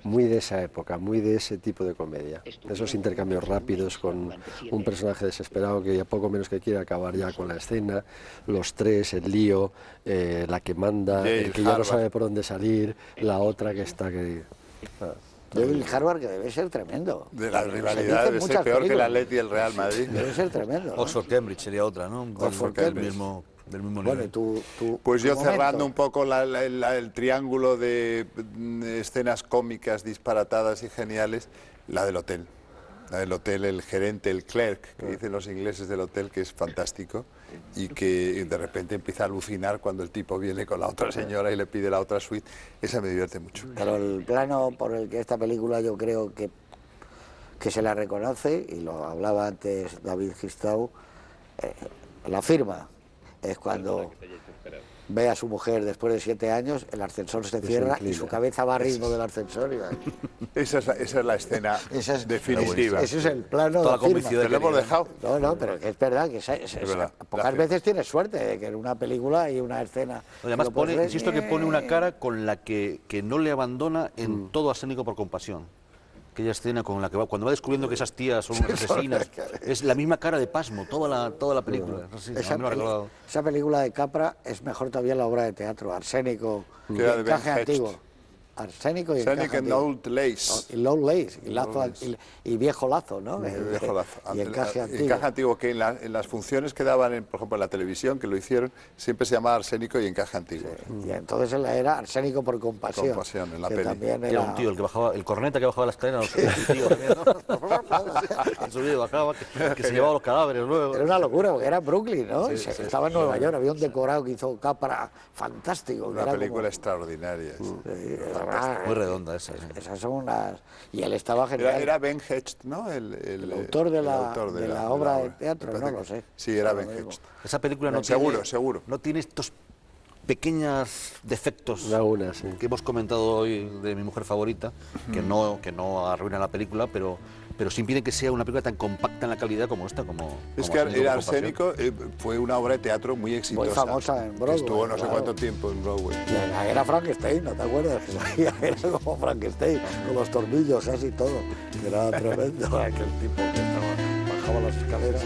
muy de esa época, muy de ese tipo de comedia. Esos intercambios rápidos con un personaje desesperado que ya poco menos que quiere acabar ya con la escena, los tres, el lío, la que manda, el que ya no sabe por dónde salir, la otra que está que... David Harbour, que debe ser tremendo. De la Se rivalidad dicen debe ser muchas peor que películas. el Atleti y el Real Madrid. Debe ser tremendo, ¿no? Oxford Cambridge sería otra, ¿no? Oxford Del Cambridge. del mismo Bueno, nivel. y tú Pues yo tu momento. cerrando un poco el triángulo de escenas cómicas disparatadas y geniales, la del hotel. La del hotel, el gerente, el clerk, que dicen los ingleses del hotel, que es fantástico, y que de repente empieza a alucinar cuando el tipo viene con la otra señora y le pide la otra suite. Esa me divierte mucho. Pero el plano por el que esta película yo creo que se la reconoce, y lo hablaba antes David Gistau, la firma, es cuando ve a su mujer después de 7 años, el ascensor se cierra y su cabeza va a ritmo del ascensor. Esa es la escena definitiva. Ese es el plano Toda de firma. convencida ¿Te lo hemos dejado? No, pero que es verdad que verdad. pocas Gracias. veces tienes suerte de que en una película hay una escena. Además, que lo puedes ver. insisto que pone una cara con la que no le abandona en todo Arsénico por compasión. Aquella escena con la que va, cuando va descubriendo que esas tías son unas asesinas, es la misma cara de pasmo, toda la película. Sí, a mí me ha recordado. Esa película de Capra es mejor todavía la obra de teatro, Arsénico y Que era de Ben Encaje Hecht. Antiguo. Arsénico y Sonic Encaje and Antiguo. Old Lace. Y Low Lace, y, lazo, y Viejo Lazo, ¿no? El viejo lazo. Y Encaje Antiguo. Encaje antiguo, que en las funciones que daban, por ejemplo, en la televisión, que lo hicieron, siempre se llamaba Arsénico y Encaje antiguo. Y entonces él era Arsénico por compasión. Compasión, en la que peli. también Era un tío, el que bajaba, el corneta que bajaba la escalera, no sé, un tío también, ¿no? En su vida bajaba, que se llevaba los cadáveres luego. Era una locura, porque era en Brooklyn, ¿no? Sí, Estaba en Nueva York, había un decorado que hizo Capra fantástico. que Una era película como- extraordinaria. Muy redonda esa. Sí. Esas son unas... Y él estaba genial. Era Ben Hecht, ¿no? El autor de la- autor de la obra de teatro, Me parece no lo que- sé. Sí, era Ahora Ben mismo. Hecht. Esa película no Seguro, tiene, seguro. no tiene estos pequeños defectos Lagunas, sí. que hemos comentado hoy de mi mujer favorita, que no arruina la película, pero sí impiden que sea una película tan compacta en la calidad como esta, como Es como que Arsénico el por compasión. Arsénico fue una obra de teatro muy exitosa. famosa en Broadway, que estuvo no sé claro. cuánto tiempo en Broadway. Era Frankenstein, ¿no te acuerdas? Era como Frankenstein, con los tornillos así y todo. Que era tremendo aquel tipo que bajaba las escaleras.